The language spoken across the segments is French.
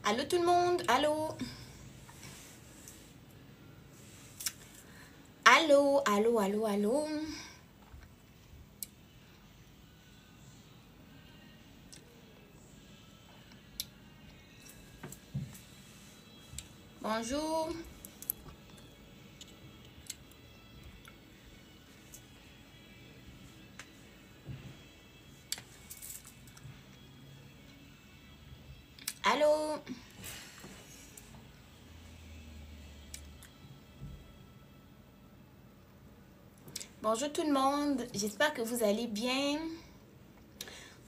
Allô tout le monde, allô. Allô, allô, allô, allô. Bonjour. Allô. Bonjour tout le monde, j'espère que vous allez bien.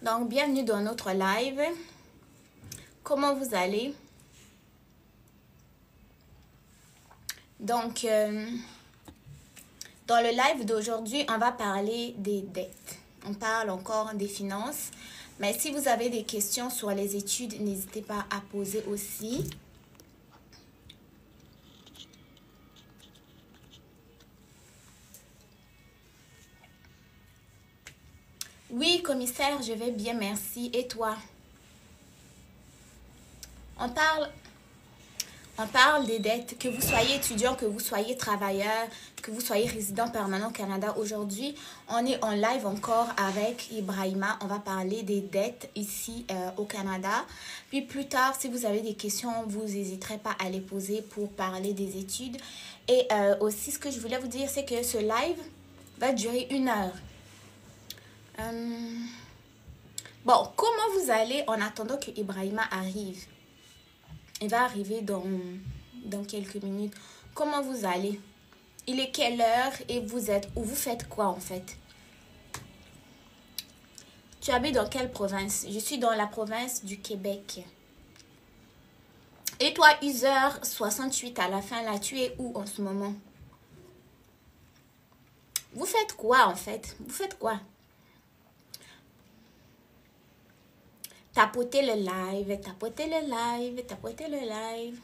Donc, bienvenue dans notre live. Comment vous allez? Donc, dans le live d'aujourd'hui, on va parler des dettes. On parle encore des finances. Mais si vous avez des questions sur les études, n'hésitez pas à poser aussi. Oui, commissaire, je vais bien, merci. Et toi? On parle des dettes, que vous soyez étudiant, que vous soyez travailleur, que vous soyez résident permanent au Canada. Aujourd'hui, on est en live encore avec Ibrahima. On va parler des dettes ici au Canada. Puis plus tard, si vous avez des questions, vous n'hésiterez pas à les poser pour parler des études. Et aussi, ce que je voulais vous dire, c'est que ce live va durer 1 heure. Bon, comment vous allez en attendant que Ibrahima arrive? Il va arriver dans quelques minutes. Comment vous allez? Il est quelle heure et vous êtes où? Vous faites quoi en fait? Tu habites dans quelle province? Je suis dans la province du Québec. Et toi, user 68 à la fin, là, tu es où en ce moment? Vous faites quoi en fait? Vous faites quoi? Tapotez le live, tapotez le live, tapotez le live.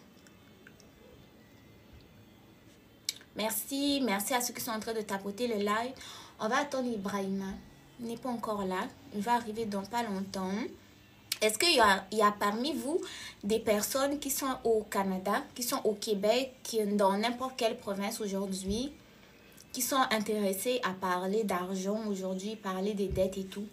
Merci, merci à ceux qui sont en train de tapoter le live. On va attendre Ibrahima. Il n'est pas encore là. Il va arriver dans pas longtemps. Est-ce qu'il y a parmi vous des personnes qui sont au Canada, qui sont au Québec, qui dans n'importe quelle province aujourd'hui, qui sont intéressés à parler d'argent aujourd'hui, parler des dettes et tout?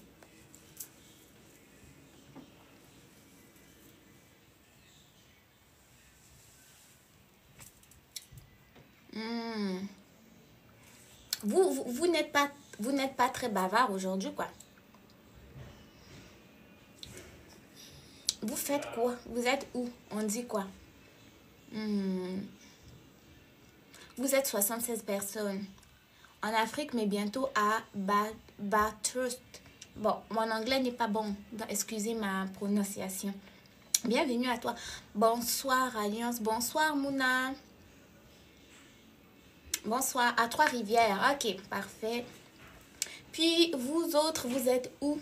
Vous n'êtes pas très bavard aujourd'hui, quoi. Vous faites quoi? Vous êtes où? On dit quoi? Vous êtes 76 personnes en Afrique, mais bientôt à Bathurst. Bon, mon anglais n'est pas bon. Excusez ma prononciation. Bienvenue à toi. Bonsoir, Alliance. Bonsoir, Mouna. Bonsoir, à Trois-Rivières. Ok, parfait. Puis, vous autres, vous êtes où?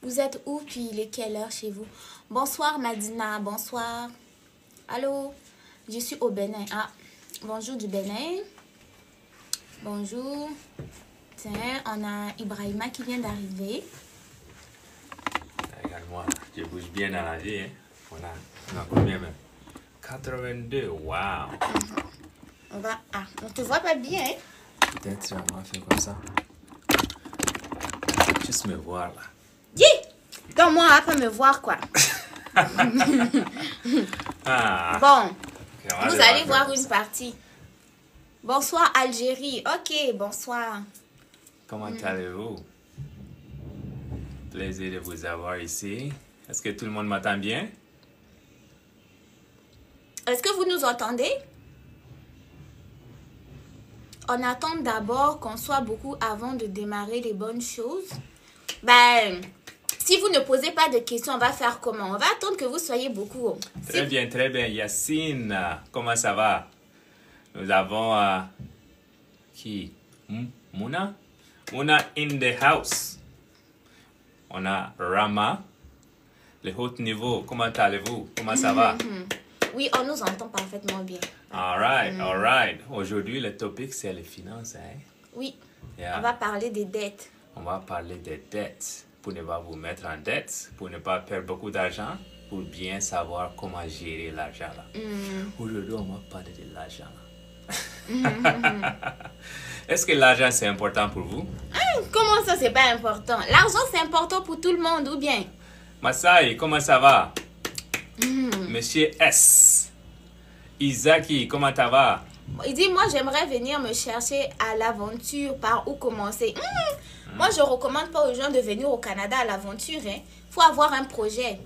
Vous êtes où? Puis, il est quelle heure chez vous? Bonsoir, Madina. Bonsoir. Allô? Je suis au Bénin. Ah, bonjour du Bénin. Bonjour. Tiens, on a Ibrahima qui vient d'arriver. Regarde-moi, je bouge bien dans la vie. Hein? On a combien même? 82, waouh! On te voit pas bien, hein? Peut-être on va faire comme ça. Juste me voir là. Yeah! Donc moi, on va pas me voir, quoi. Ah. Bon, Okay, vous allez voir une partie. Bonsoir, Algérie. Ok, bonsoir. Comment allez-vous? Plaisir de vous avoir ici. Est-ce que tout le monde m'entend bien? Est-ce que vous nous entendez? On attend d'abord qu'on soit beaucoup avant de démarrer les bonnes choses. Ben, si vous ne posez pas de questions, on va faire comment? On va attendre que vous soyez beaucoup. Très bien, très bien. Yacine, comment ça va? Nous avons qui? Mouna? Mouna in the house. On a Rama, le haut niveau. Comment allez-vous? Comment ça va? Oui, on nous entend parfaitement bien. All right, all right. Aujourd'hui, le topic, c'est les finances. Hein? Oui, Yeah. on va parler des dettes. On va parler des dettes. pour ne pas vous mettre en dette, pour ne pas perdre beaucoup d'argent, pour bien savoir comment gérer l'argent là. Aujourd'hui, on va parler de l'argent. Est-ce que l'argent c'est important pour vous? Comment ça, c'est pas important? L'argent, c'est important pour tout le monde, ou bien? Masai, comment ça va? Monsieur S. Isaki, comment ça va? Il dit, moi, j'aimerais venir me chercher à l'aventure. Par où commencer? Moi, je recommande pas aux gens de venir au Canada à l'aventure. Il faut avoir un projet.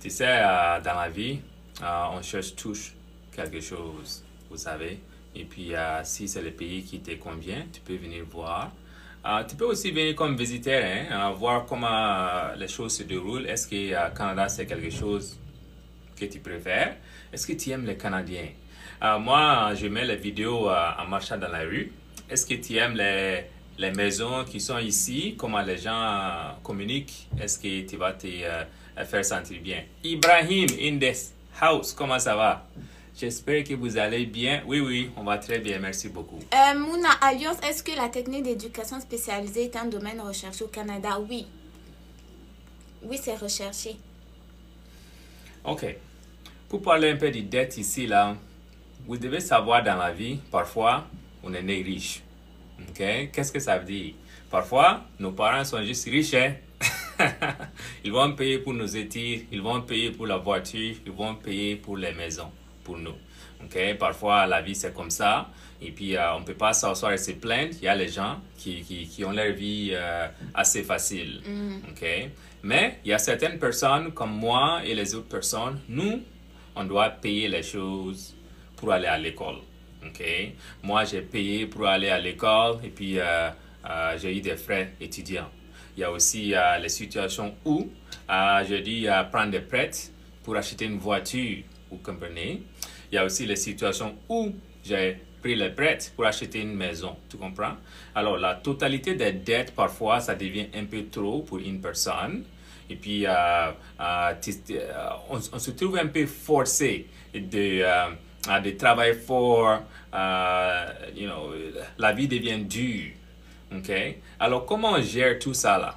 Tu sais, dans la vie, on cherche tous quelque chose, vous savez. Et puis, si c'est le pays qui te convient, tu peux venir voir. Tu peux aussi venir comme visiteur, voir comment les choses se déroulent. Est-ce que le Canada, c'est quelque chose que tu préfères? Est-ce que tu aimes les Canadiens? Moi, je mets les vidéos en marchant dans la rue. Est-ce que tu aimes les maisons qui sont ici? Comment les gens communiquent? Est-ce que tu vas te faire sentir bien? Ibrahim in this house, comment ça va? J'espère que vous allez bien. Oui, on va très bien. Merci beaucoup. Mouna Alliance, est-ce que la technique d'éducation spécialisée est un domaine recherché au Canada? Oui. Oui, c'est recherché. OK. Pour parler un peu de dette ici, là, vous devez savoir dans la vie, parfois, on est né riche. OK? Qu'est-ce que ça veut dire? Parfois, nos parents sont juste riches, hein? Ils vont payer pour nos études, ils vont payer pour la voiture, ils vont payer pour les maisons, pour nous. OK? Parfois, la vie, c'est comme ça. Et puis, on ne peut pas s'asseoir et se plaindre. Il y a les gens qui ont leur vie assez facile. OK? Mais il y a certaines personnes comme moi et les autres personnes, nous, on doit payer les choses pour aller à l'école. OK? Moi, j'ai payé pour aller à l'école et puis j'ai eu des frais étudiants. Il y a aussi les situations où j'ai dû prendre des prêts pour acheter une voiture, vous comprenez? Il y a aussi les situations où j'ai pris les prêts pour acheter une maison, tu comprends? Alors, la totalité des dettes, parfois, ça devient un peu trop pour une personne. Et puis, on se trouve un peu forcé de travailler fort. La vie devient dure. Okay? Alors, comment on gère tout ça là?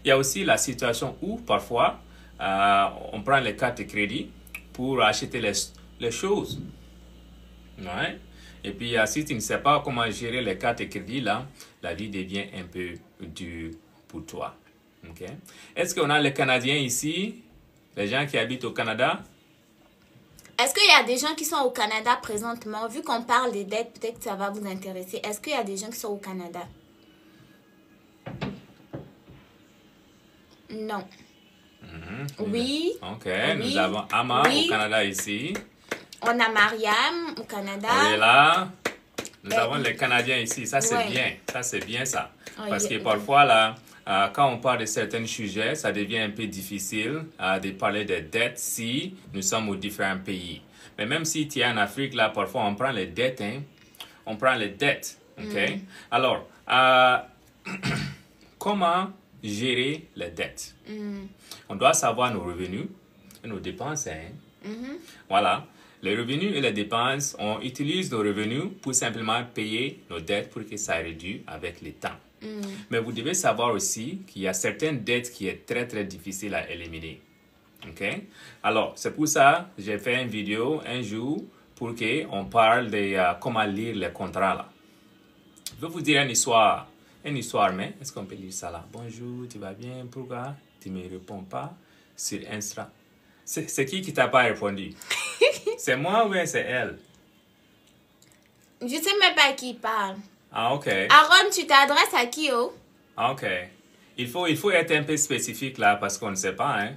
Il y a aussi la situation où, parfois, on prend les cartes de crédit pour acheter les choses. Ouais? Et puis, si tu ne sais pas comment gérer les cartes de crédit là, la vie devient un peu dure pour toi. Okay? Est-ce qu'on a les Canadiens ici? Les gens qui habitent au Canada? Est-ce qu'il y a des gens qui sont au Canada présentement? Vu qu'on parle des dettes, peut-être que ça va vous intéresser. Est-ce qu'il y a des gens qui sont au Canada? Non. Oui. OK. Oui. Nous avons Ama au Canada ici. On a Mariam au Canada. Et là, nous avons les Canadiens ici. Ça, c'est bien. Ça, c'est bien ça. Parce que parfois, là, quand on parle de certains sujets, ça devient un peu difficile de parler des dettes si nous sommes aux différents pays. Mais même si tu es en Afrique, là, parfois, on prend les dettes. On prend les dettes. OK? Alors, comment gérer les dettes? On doit savoir nos revenus et nos dépenses. Voilà. Les revenus et les dépenses, on utilise nos revenus pour simplement payer nos dettes pour que ça réduise avec le temps. Mais vous devez savoir aussi qu'il y a certaines dettes qui sont très, très difficiles à éliminer. OK? Alors, c'est pour ça que j'ai fait une vidéo un jour pour qu'on parle de comment lire les contrats là. Je vais vous dire une histoire. Une histoire, mais est-ce qu'on peut lire ça là? Bonjour, tu vas bien? Pourquoi tu ne me réponds pas sur Insta? C'est qui t'a pas répondu? C'est moi ou c'est elle? Je ne sais même pas à qui il parle. Ah, OK. Aaron, tu t'adresses à qui, oh? Ah, OK. Il faut être un peu spécifique là parce qu'on ne sait pas, hein?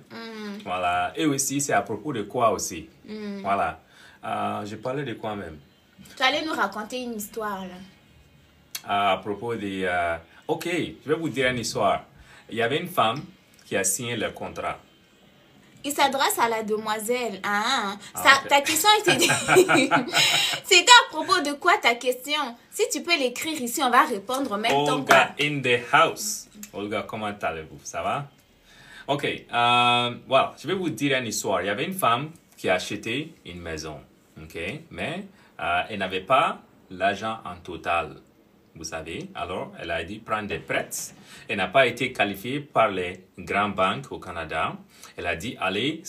Voilà. Et aussi, c'est à propos de quoi aussi? Voilà. Je parlais de quoi même? Tu allais nous raconter une histoire là. À propos de... OK, je vais vous dire une histoire. Il y avait une femme qui a signé le contrat. Il s'adresse à la demoiselle. Okay. Ta question était... C'était à propos de quoi ta question? Si tu peux l'écrire ici, on va répondre en même temps. Olga in the house. Olga, comment allez-vous? Ça va? OK. Voilà, je vais vous dire une histoire. Il y avait une femme qui a acheté une maison. OK? Mais elle n'avait pas l'argent en total. vous savez. Alors, elle a dit prendre des prêts. Elle n'a pas été qualifiée par les grandes banques au Canada. Elle a dit, allez,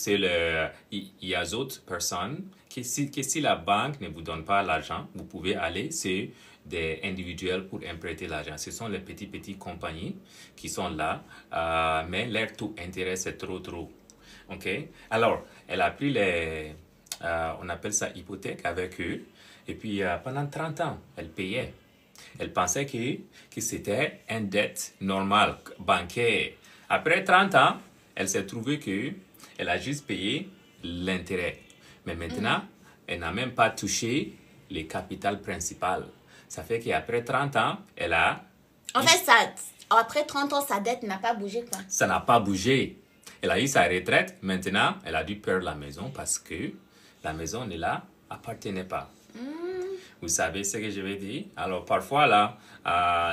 il y a d'autres personnes que si la banque ne vous donne pas l'argent, vous pouvez aller sur des individuels pour emprunter l'argent. Ce sont les petites compagnies qui sont là, mais leur taux d'intérêt, c'est trop. OK? Alors, elle a pris on appelle ça hypothèque avec eux. Et puis, pendant 30 ans, elle payait. Elle pensait que c'était une dette normale, bancaire. Après 30 ans, elle s'est trouvée qu'elle a juste payé l'intérêt. Mais maintenant, elle n'a même pas touché le capital principal. Ça fait qu'après 30 ans, elle a... En fait, après 30 ans, sa dette n'a pas bougé, quoi. Ça n'a pas bougé. Elle a eu sa retraite. Maintenant, elle a dû perdre la maison parce que la maison ne la appartenait pas. Vous savez ce que je veux dire? Alors, parfois, là,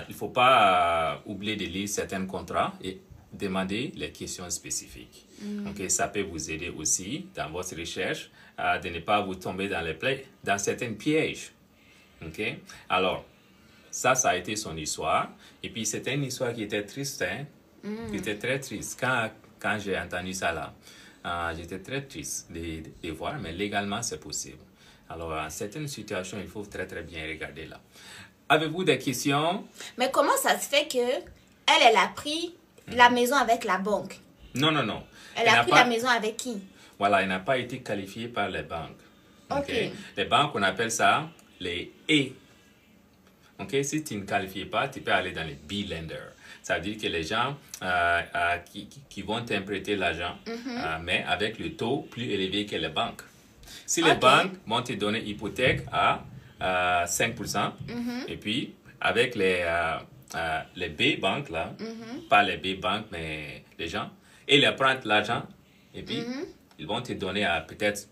il ne faut pas oublier de lire certains contrats et demander les questions spécifiques. Donc, ça peut vous aider aussi dans votre recherche de ne pas vous tomber dans certains pièges. OK? Alors, ça a été son histoire. Et puis, c'était une histoire qui était triste, hein? Qui était très triste. Quand j'ai entendu ça, là, j'étais très triste de voir, mais légalement, c'est possible. Alors, en certaines situations, il faut très bien regarder là. Avez-vous des questions? Mais comment ça se fait que elle a pris la maison avec la banque? Non. Elle a pris la maison avec qui? Voilà, elle n'a pas été qualifiée par les banques. OK. Les banques, on appelle ça les A. OK? Si tu ne qualifies pas, tu peux aller dans les B-lenders. Ça veut dire que les gens qui vont t'emprunter l'argent, mais avec le taux plus élevé que les banques. Si les banques vont te donner hypothèque à 5%, et puis avec les B-banques, là, pas les B-banques, mais les gens, et ils prennent l'argent, et puis ils vont te donner à peut-être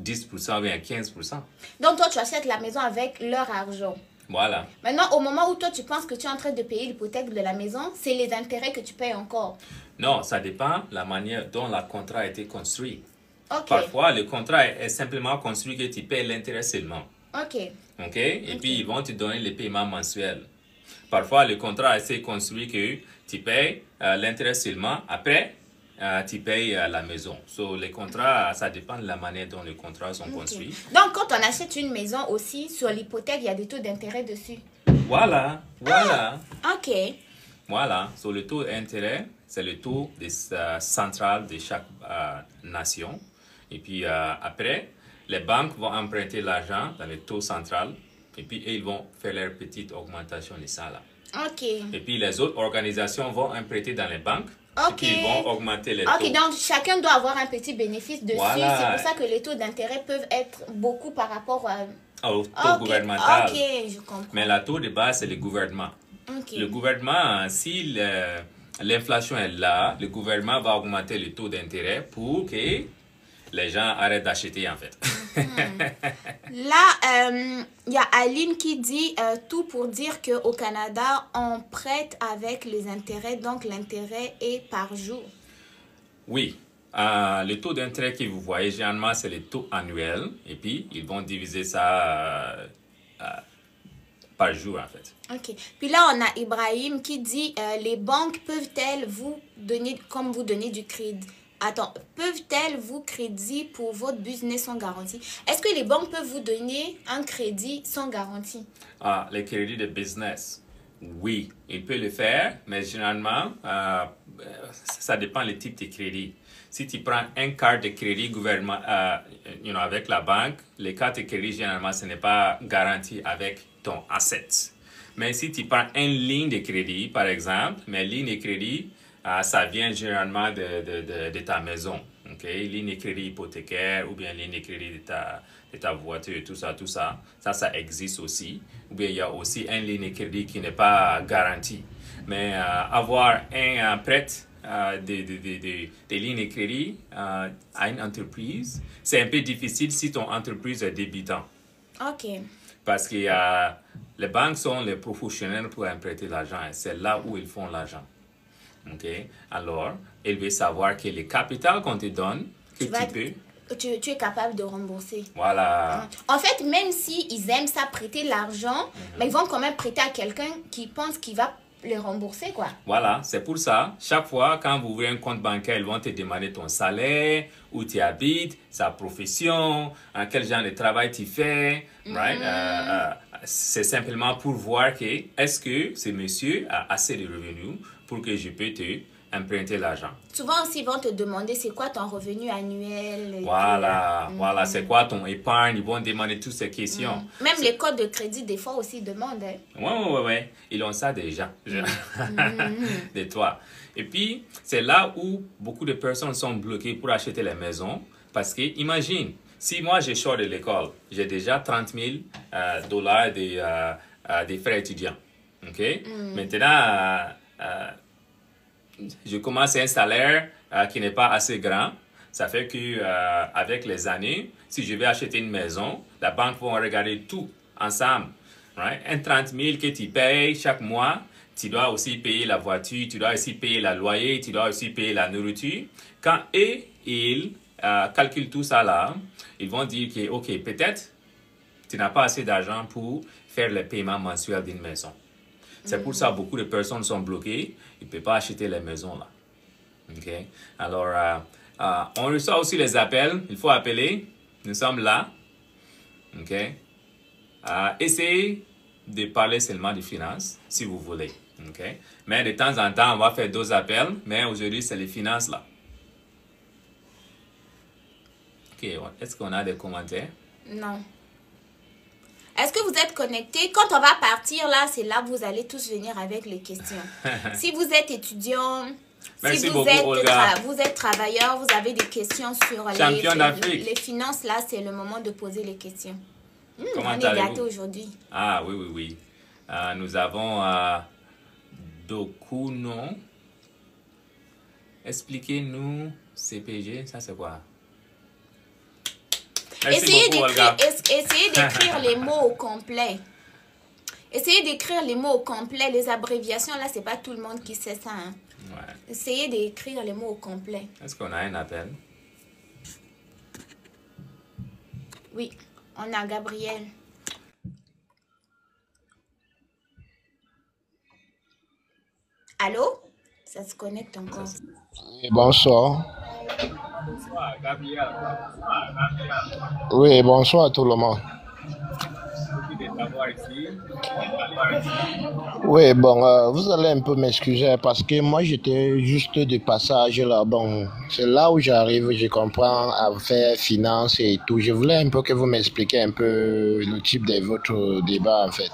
10% ou bien 15%. Donc, toi, tu achètes la maison avec leur argent. Voilà. Maintenant, au moment où toi, tu penses que tu es en train de payer l'hypothèque de la maison, c'est les intérêts que tu payes encore. Non, ça dépend de la manière dont le contrat a été construit. OK. Parfois, le contrat est simplement construit que tu payes l'intérêt seulement. OK. Et puis, ils vont te donner les paiements mensuels. Parfois, le contrat est construit que tu payes l'intérêt seulement. Après, tu payes la maison. So, les contrats, ça dépend de la manière dont les contrats sont construits. Donc, quand on achète une maison aussi, sur l'hypothèque, il y a des taux d'intérêt dessus. Voilà. OK. Voilà. So, le taux d'intérêt, c'est le taux central de chaque nation. Et puis, après, les banques vont emprunter l'argent dans le taux central. Et puis, ils vont faire leur petite augmentation de ça, là. OK. Et puis, les autres organisations vont emprunter dans les banques. OK. Et puis, ils vont augmenter les taux. OK, donc chacun doit avoir un petit bénéfice dessus. Voilà. C'est pour ça que les taux d'intérêt peuvent être beaucoup par rapport au taux gouvernemental. OK, je comprends. Mais la taux de base, c'est le gouvernement. OK. Le gouvernement, si l'inflation est là, le gouvernement va augmenter le taux d'intérêt pour que les gens arrêtent d'acheter, en fait. Là, il y a Aline qui dit tout pour dire qu'au Canada, on prête avec les intérêts, donc l'intérêt est par jour. Oui. Le taux d'intérêt que vous voyez, généralement, c'est le taux annuel. Et puis, ils vont diviser ça par jour, en fait. OK. Puis là, on a Ibrahim qui dit les banques peuvent-elles vous donner, comme vous donner du crédit? Attends, peuvent-elles vous crédit pour votre business sans garantie? Est-ce que les banques peuvent vous donner un crédit sans garantie? Les crédits de business, oui, ils peuvent le faire, mais généralement, ça dépend du type de crédit. Si tu prends un carte de crédit gouvernement, avec la banque, les cartes de crédit, généralement, ce n'est pas garanti avec ton asset. Mais si tu prends une ligne de crédit, par exemple, mais ligne de crédit, ça vient généralement de ta maison. Okay? Ligne de crédit hypothécaire ou bien ligne de crédit de ta voiture, tout ça. Ça existe aussi. Ou bien il y a aussi une ligne de crédit qui n'est pas garantie. Mais avoir un prêt des lignes de crédit à une entreprise, c'est un peu difficile si ton entreprise est débutant. OK. Parce que les banques sont les professionnels pour emprunter l'argent. C'est là où ils font l'argent. OK? Alors, il veut savoir que le capital qu'on te donne, que tu peux tu es capable de rembourser. Voilà. En fait, même si ils aiment ça, prêter l'argent, mais ils vont quand même prêter à quelqu'un qui pense qu'il va les rembourser, quoi. Voilà, c'est pour ça, chaque fois, quand vous ouvrez un compte bancaire, ils vont te demander ton salaire, où tu habites, sa profession, quel genre de travail tu fais, right? C'est simplement pour voir que, est-ce que ce monsieur a assez de revenus pour que je peux te emprunter l'argent. Souvent aussi, ils vont te demander c'est quoi ton revenu annuel. Voilà, voilà, c'est quoi ton épargne, ils vont demander toutes ces questions. Même les codes de crédit, des fois aussi, demandent. Ouais, ils ont ça déjà, de toi. Et puis, c'est là où beaucoup de personnes sont bloquées pour acheter les maisons, parce que, imagine, si moi je sors de l'école, j'ai déjà 30 000 dollars des frais étudiants, ok? Maintenant, je commence un salaire qui n'est pas assez grand. Ça fait que avec les années, si je vais acheter une maison, la banque va regarder tout ensemble. Right? Un 30 000 que tu payes chaque mois, tu dois aussi payer la voiture, tu dois aussi payer le loyer, tu dois aussi payer la nourriture. Quand ils calculent tout ça là, ils vont dire que, ok, peut-être tu n'as pas assez d'argent pour faire le paiement mensuel d'une maison. C'est pour ça que beaucoup de personnes sont bloquées. Ils ne peuvent pas acheter les maisons là. Okay? Alors, on reçoit aussi les appels. Il faut appeler. Nous sommes là. Okay? Essayez de parler seulement de finances, si vous voulez. Okay? Mais de temps en temps, on va faire d'autres appels. Mais aujourd'hui, c'est les finances là. Ok, est-ce qu'on a des commentaires? Non. Est-ce que vous êtes connectés? Quand on va partir là, c'est là que vous allez tous venir avec les questions. Si vous êtes étudiant, merci si vous, beaucoup, vous êtes travailleur, vous avez des questions sur les finances, là, c'est le moment de poser les questions. Comment on est gâtés aujourd'hui. Ah oui. Nous avons Dokuno. Expliquez-nous CPG, ça c'est quoi? Essayez d'écrire les mots au complet. Essayez d'écrire les mots au complet. Les abréviations, là, c'est pas tout le monde qui sait ça. Hein. Ouais. Essayez d'écrire les mots au complet. Est-ce qu'on a un appel? Oui, on a Gabriel. Allô? Ça se connecte encore. Bonsoir. Bonsoir, Gabriel. Oui, bonsoir à tout le monde. Oui, bon, vous allez un peu m'excuser parce que moi j'étais juste de passage là. Bon, c'est là où j'arrive, je comprends à faire finance et tout. Je voulais un peu que vous m'expliquiez un peu le type de votre débat en fait.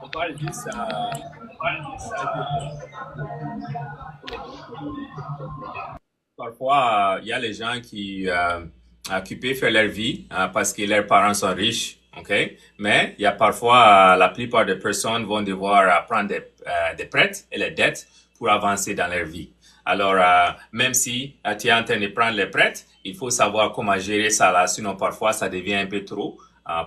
On parle juste parfois, il y a les gens qui peuvent faire leur vie parce que leurs parents sont riches, ok? Mais il y a parfois, la plupart des personnes vont devoir prendre des prêts et les dettes pour avancer dans leur vie. Alors, même si tu es en train de prendre les prêts, il faut savoir comment gérer ça là, sinon parfois ça devient un peu trop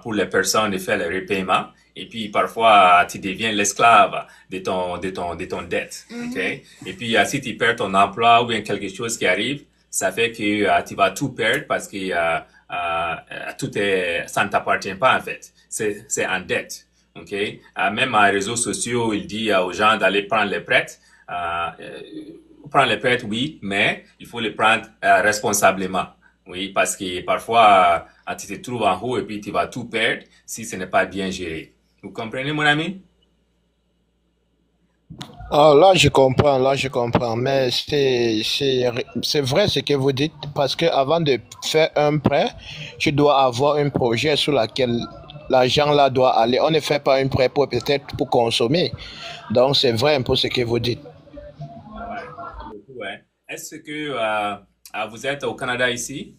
pour les personnes de faire le repaiement. Et puis, parfois, tu deviens l'esclave de ton dette, ok? Et puis, si tu perds ton emploi ou bien quelque chose qui arrive, ça fait que tu vas tout perdre parce que ça ne t'appartient pas, en fait. C'est en dette, ok? Même à les réseaux sociaux, il dit aux gens d'aller prendre les prêts. Prendre les prêts, oui, mais il faut les prendre responsablement. Oui, parce que parfois, tu te trouves en haut et puis tu vas tout perdre si ce n'est pas bien géré. Vous comprenez, mon ami? Ah, là, je comprends, mais c'est vrai ce que vous dites, parce que avant de faire un prêt, tu dois avoir un projet sur lequel l'argent là doit aller. On ne fait pas un prêt pour peut-être pour consommer. Donc, c'est vrai un peu ce que vous dites. Ouais. Est-ce que vous êtes au Canada ici?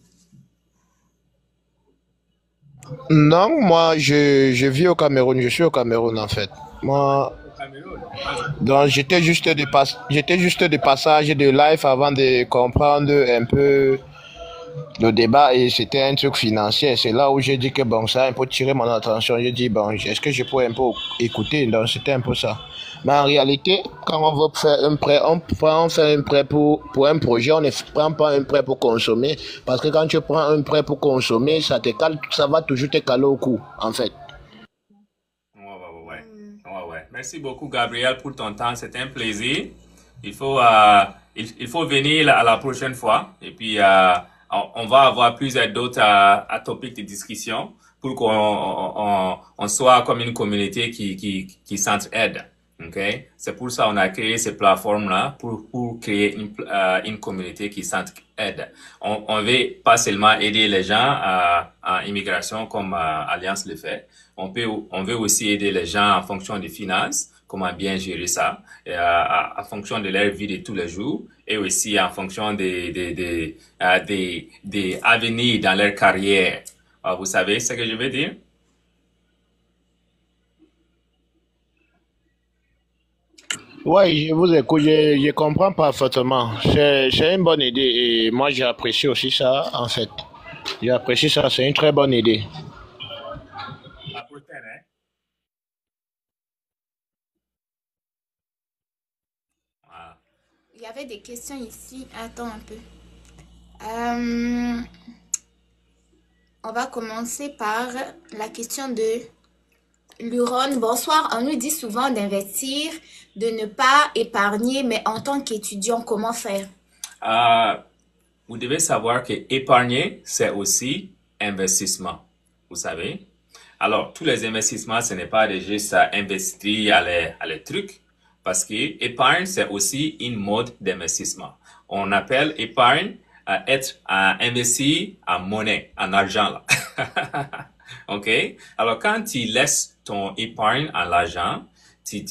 Non, moi, je vis au Cameroun, je suis au Cameroun en fait. Moi, Au Cameroun. donc j'étais juste de passage de life avant de comprendre un peu le débat et c'était un truc financier. C'est là où j'ai dit que bon, ça a un peu tiré mon attention. J'ai dit, bon, est-ce que je pourrais un peu écouter? Donc, c'était un peu ça. Mais en réalité, quand on veut faire un prêt, on fait un prêt pour un projet, on ne prend pas un prêt pour consommer. Parce que quand tu prends un prêt pour consommer, ça va toujours te caler au cou, en fait. Ouais. Merci beaucoup, Gabriel, pour ton temps. C'était un plaisir. Il faut, il faut venir à la prochaine fois. Et puis, on va avoir plusieurs d'autres topics de discussion pour qu'on soit comme une communauté qui s'entraide. Okay? C'est pour ça qu'on a créé ces plateformes-là pour créer une communauté qui s'entraide. On veut pas seulement aider les gens en immigration comme Alliance le fait. On veut aussi aider les gens en fonction des finances, comment bien gérer ça, et, en fonction de leur vie de tous les jours, et aussi en fonction des avenirs dans leur carrière. Vous savez ce que je veux dire? Oui, je vous écoute, je comprends parfaitement. C'est une bonne idée et moi j'apprécie aussi ça, en fait. J'apprécie ça, c'est une très bonne idée. La prochaine, hein? Voilà. Il y avait des questions ici. Attends un peu. Euh, on va commencer par la question de Luron. Bonsoir. On nous dit souvent d'investir, de ne pas épargner, mais en tant qu'étudiant, comment faire? Vous devez savoir que épargner, c'est aussi investissement. Vous savez? Alors, tous les investissements, ce n'est pas juste investir à les trucs, parce que épargne, c'est aussi une mode d'investissement. On appelle épargne être investi en monnaie, en argent, là. OK? Alors, quand tu laisses ton épargne en l'argent, tu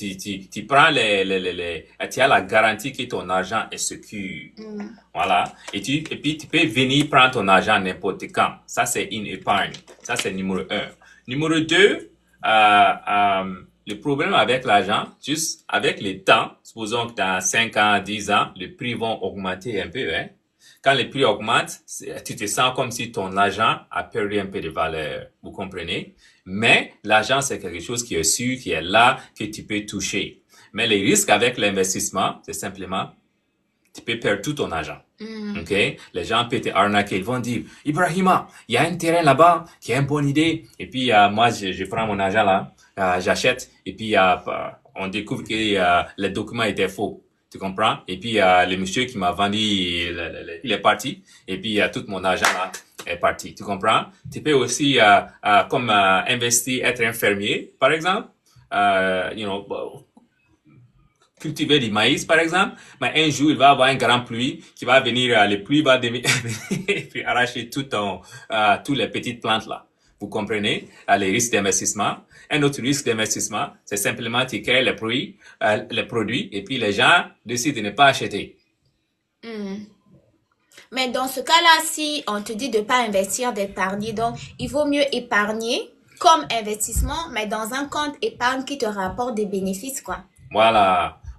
prends tu as la garantie que ton argent est sécure. Voilà. Et puis, tu peux venir prendre ton argent n'importe quand. Ça, c'est une épargne. Ça, c'est numéro 1. Numéro 2, le problème avec l'argent, juste avec le temps, supposons que dans 5 ans, 10 ans, les prix vont augmenter un peu, hein. Quand les prix augmentent, tu te sens comme si ton argent a perdu un peu de valeur. Vous comprenez? Mais l'argent, c'est quelque chose qui est sûr, qui est là, que tu peux toucher. Mais les risques avec l'investissement, c'est simplement, tu peux perdre tout ton argent. OK? Les gens peuvent te arnaquer. Ils vont dire, Ibrahima, il y a un terrain là-bas qui a une bonne idée. Et puis, moi, je prends mon argent là, j'achète. Et puis, on découvre que le document était faux. Tu comprends? Et puis, le monsieur qui m'a vendu, il est parti. Et puis, tout mon argent là est parti. Tu comprends? Tu peux aussi, comme investir, être un fermier, par exemple. Cultiver du maïs, par exemple, mais un jour, il va avoir une grande pluie qui va venir, les pluies va venir et puis arracher toutes les petites plantes là. Vous comprenez? Les risques d'investissement. Un autre risque d'investissement, c'est simplement tu crées les produits et puis les gens décident de ne pas acheter. Mais dans ce cas-là, si on te dit de ne pas investir, d'épargner, donc il vaut mieux épargner comme investissement, mais dans un compte épargne qui te rapporte des bénéfices, quoi.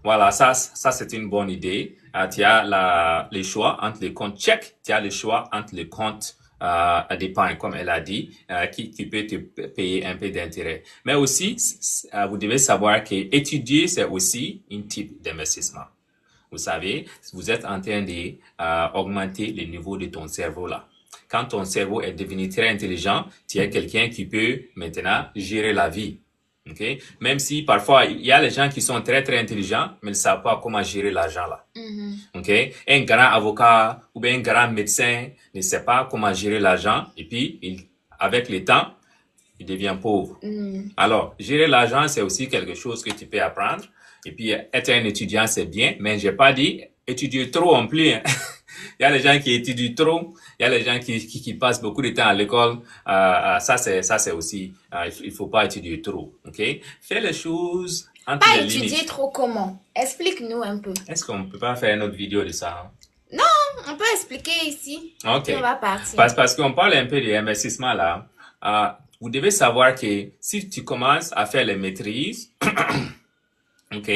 Voilà, ça c'est une bonne idée. Tu as les choix entre les comptes chèques, tu as le choix entre les comptes d'épargne, comme elle a dit, qui peut te payer un peu d'intérêt. Mais aussi, vous devez savoir que étudier, c'est aussi un type d'investissement. Vous savez, vous êtes en train d'augmenter le niveau de ton cerveau là. Quand ton cerveau est devenu très intelligent, tu es quelqu'un qui peut maintenant gérer la vie. Okay? Même si parfois, il y a les gens qui sont très, très intelligents, mais ils ne savent pas comment gérer l'argent là. Okay? Un grand avocat ou bien un grand médecin ne sait pas comment gérer l'argent et puis, avec le temps, il devient pauvre. Alors, gérer l'argent, c'est aussi quelque chose que tu peux apprendre. Et puis, être un étudiant, c'est bien, mais j'ai pas dit étudier trop en plus. Hein. Il y a les gens qui étudient trop, il y a les gens qui passent beaucoup de temps à l'école. Ça c'est aussi, il faut pas étudier trop, ok? Fais les choses entre Pas les limites. étudier trop comment? Explique-nous un peu. Est-ce qu'on peut pas faire une autre vidéo de ça? Hein? Non, on peut expliquer ici. Ok. Puis on va partir. Parce qu'on parle un peu d'investissement là. Vous devez savoir que si tu commences à faire les maîtrises, ok?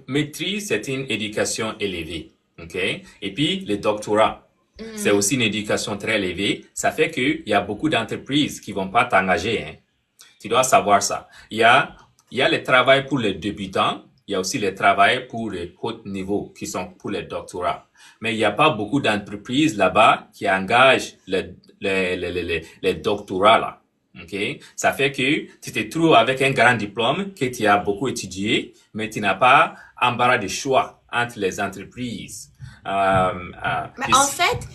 Maîtrise, c'est une éducation élevée. OK? Et puis, le doctorat. c'est aussi une éducation très élevée. Ça fait qu'il y a beaucoup d'entreprises qui vont pas t'engager. Hein. Tu dois savoir ça. Il y a le travail pour les débutants. Il y a aussi le travail pour les hauts niveaux qui sont pour les doctorats. Mais il n'y a pas beaucoup d'entreprises là-bas qui engagent les doctorats là. Okay? Ça fait que tu te trouves avec un grand diplôme que tu as beaucoup étudié, mais tu n'as pas embarras de choix entre les entreprises. Mais en fait,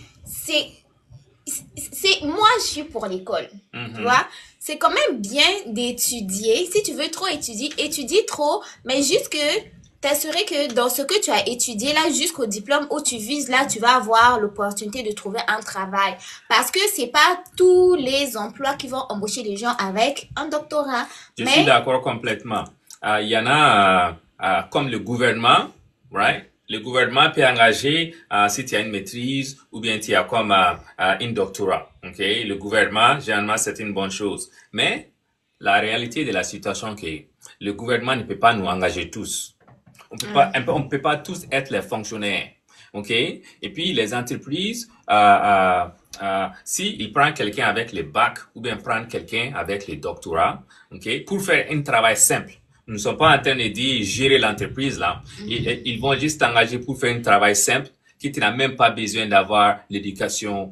moi, je suis pour l'école. Tu vois? C'est quand même bien d'étudier. Si tu veux trop étudier, étudie trop, mais juste que t'assurer que dans ce que tu as étudié là, jusqu'au diplôme où tu vises là, tu vas avoir l'opportunité de trouver un travail. Parce que c'est pas tous les emplois qui vont embaucher des gens avec un doctorat. Je suis d'accord complètement. Il y en a comme le gouvernement, right? Le gouvernement peut engager si tu as une maîtrise ou bien tu as comme une doctorat. Okay? Le gouvernement, généralement, c'est une bonne chose. Mais la réalité de la situation, c'est que le gouvernement ne peut pas nous engager tous. On peut pas tous être les fonctionnaires. OK? Et puis, les entreprises, si il prend quelqu'un avec le bac ou bien prendre quelqu'un avec le doctorat, OK? Pour faire un travail simple. Nous ne sommes pas en train de dire gérer l'entreprise là. Ils vont juste t'engager pour faire un travail simple qui tu n'as même pas besoin d'avoir l'éducation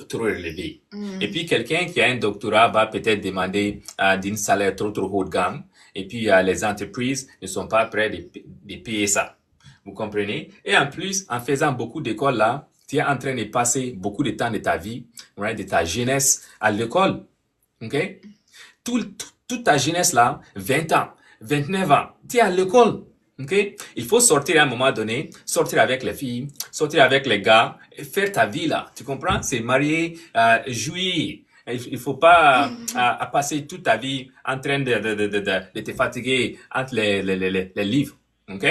trop élevée. Et puis quelqu'un qui a un doctorat va peut-être demander d'un salaire trop haut de gamme. Et puis les entreprises ne sont pas prêtes de payer ça. Vous comprenez? Et en plus, en faisant beaucoup d'écoles là, tu es en train de passer beaucoup de temps de ta vie, right, de ta jeunesse à l'école. OK? Toute ta jeunesse là, 20 ans. 29 ans, tu es à l'école, ok? Il faut sortir à un moment donné, sortir avec les filles, sortir avec les gars, et faire ta vie là, tu comprends? C'est marier, jouir. Il faut pas passer toute ta vie en train de te fatiguer entre les livres, ok?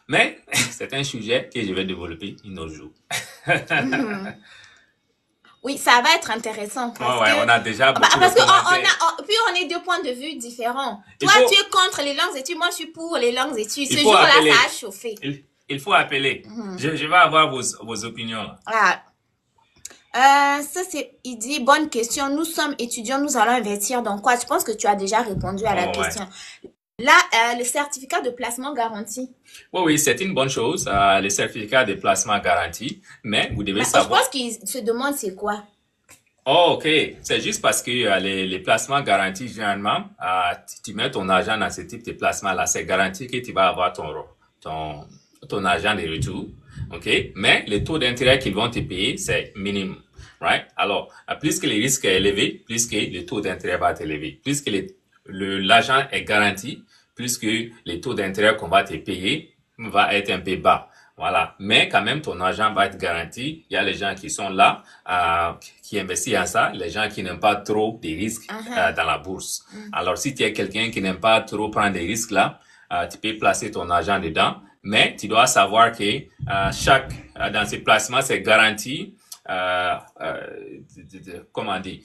Mais c'est un sujet que je vais développer un autre jour. Oui, ça va être intéressant. Parce que, on a déjà beaucoup parce de puis on est deux points de vue différents. Toi, tu es contre les langues études, moi, je suis pour les langues études. Ce jour-là, ça a chauffé. Il faut appeler. Je vais avoir vos opinions. Il dit, bonne question. Nous sommes étudiants, nous allons investir dans quoi? Je pense que tu as déjà répondu à la question. Là, le certificat de placement garanti. Oui, c'est une bonne chose, le certificat de placement garanti, mais vous devez savoir... Je pense qu'ils se demandent c'est quoi. Oh, OK. C'est juste parce que les placements garantis, généralement, tu mets ton argent dans ce type de placement-là. C'est garanti que tu vas avoir ton argent de retour. OK? Mais le taux d'intérêt qu'ils vont te payer, c'est minimum. Right? Alors, plus que le risque est élevé, plus que le taux d'intérêt va être élevé. Plus que l'argent est garanti, plus que les taux d'intérêt qu'on va te payer va être un peu bas. Voilà. Mais quand même, ton argent va être garanti. Il y a les gens qui sont là, qui investissent en ça, les gens qui n'aiment pas trop des risques dans la bourse. Alors, si tu es quelqu'un qui n'aime pas trop prendre des risques là, tu peux placer ton argent dedans. Mais tu dois savoir que dans ces placements, c'est garanti. Comment dire,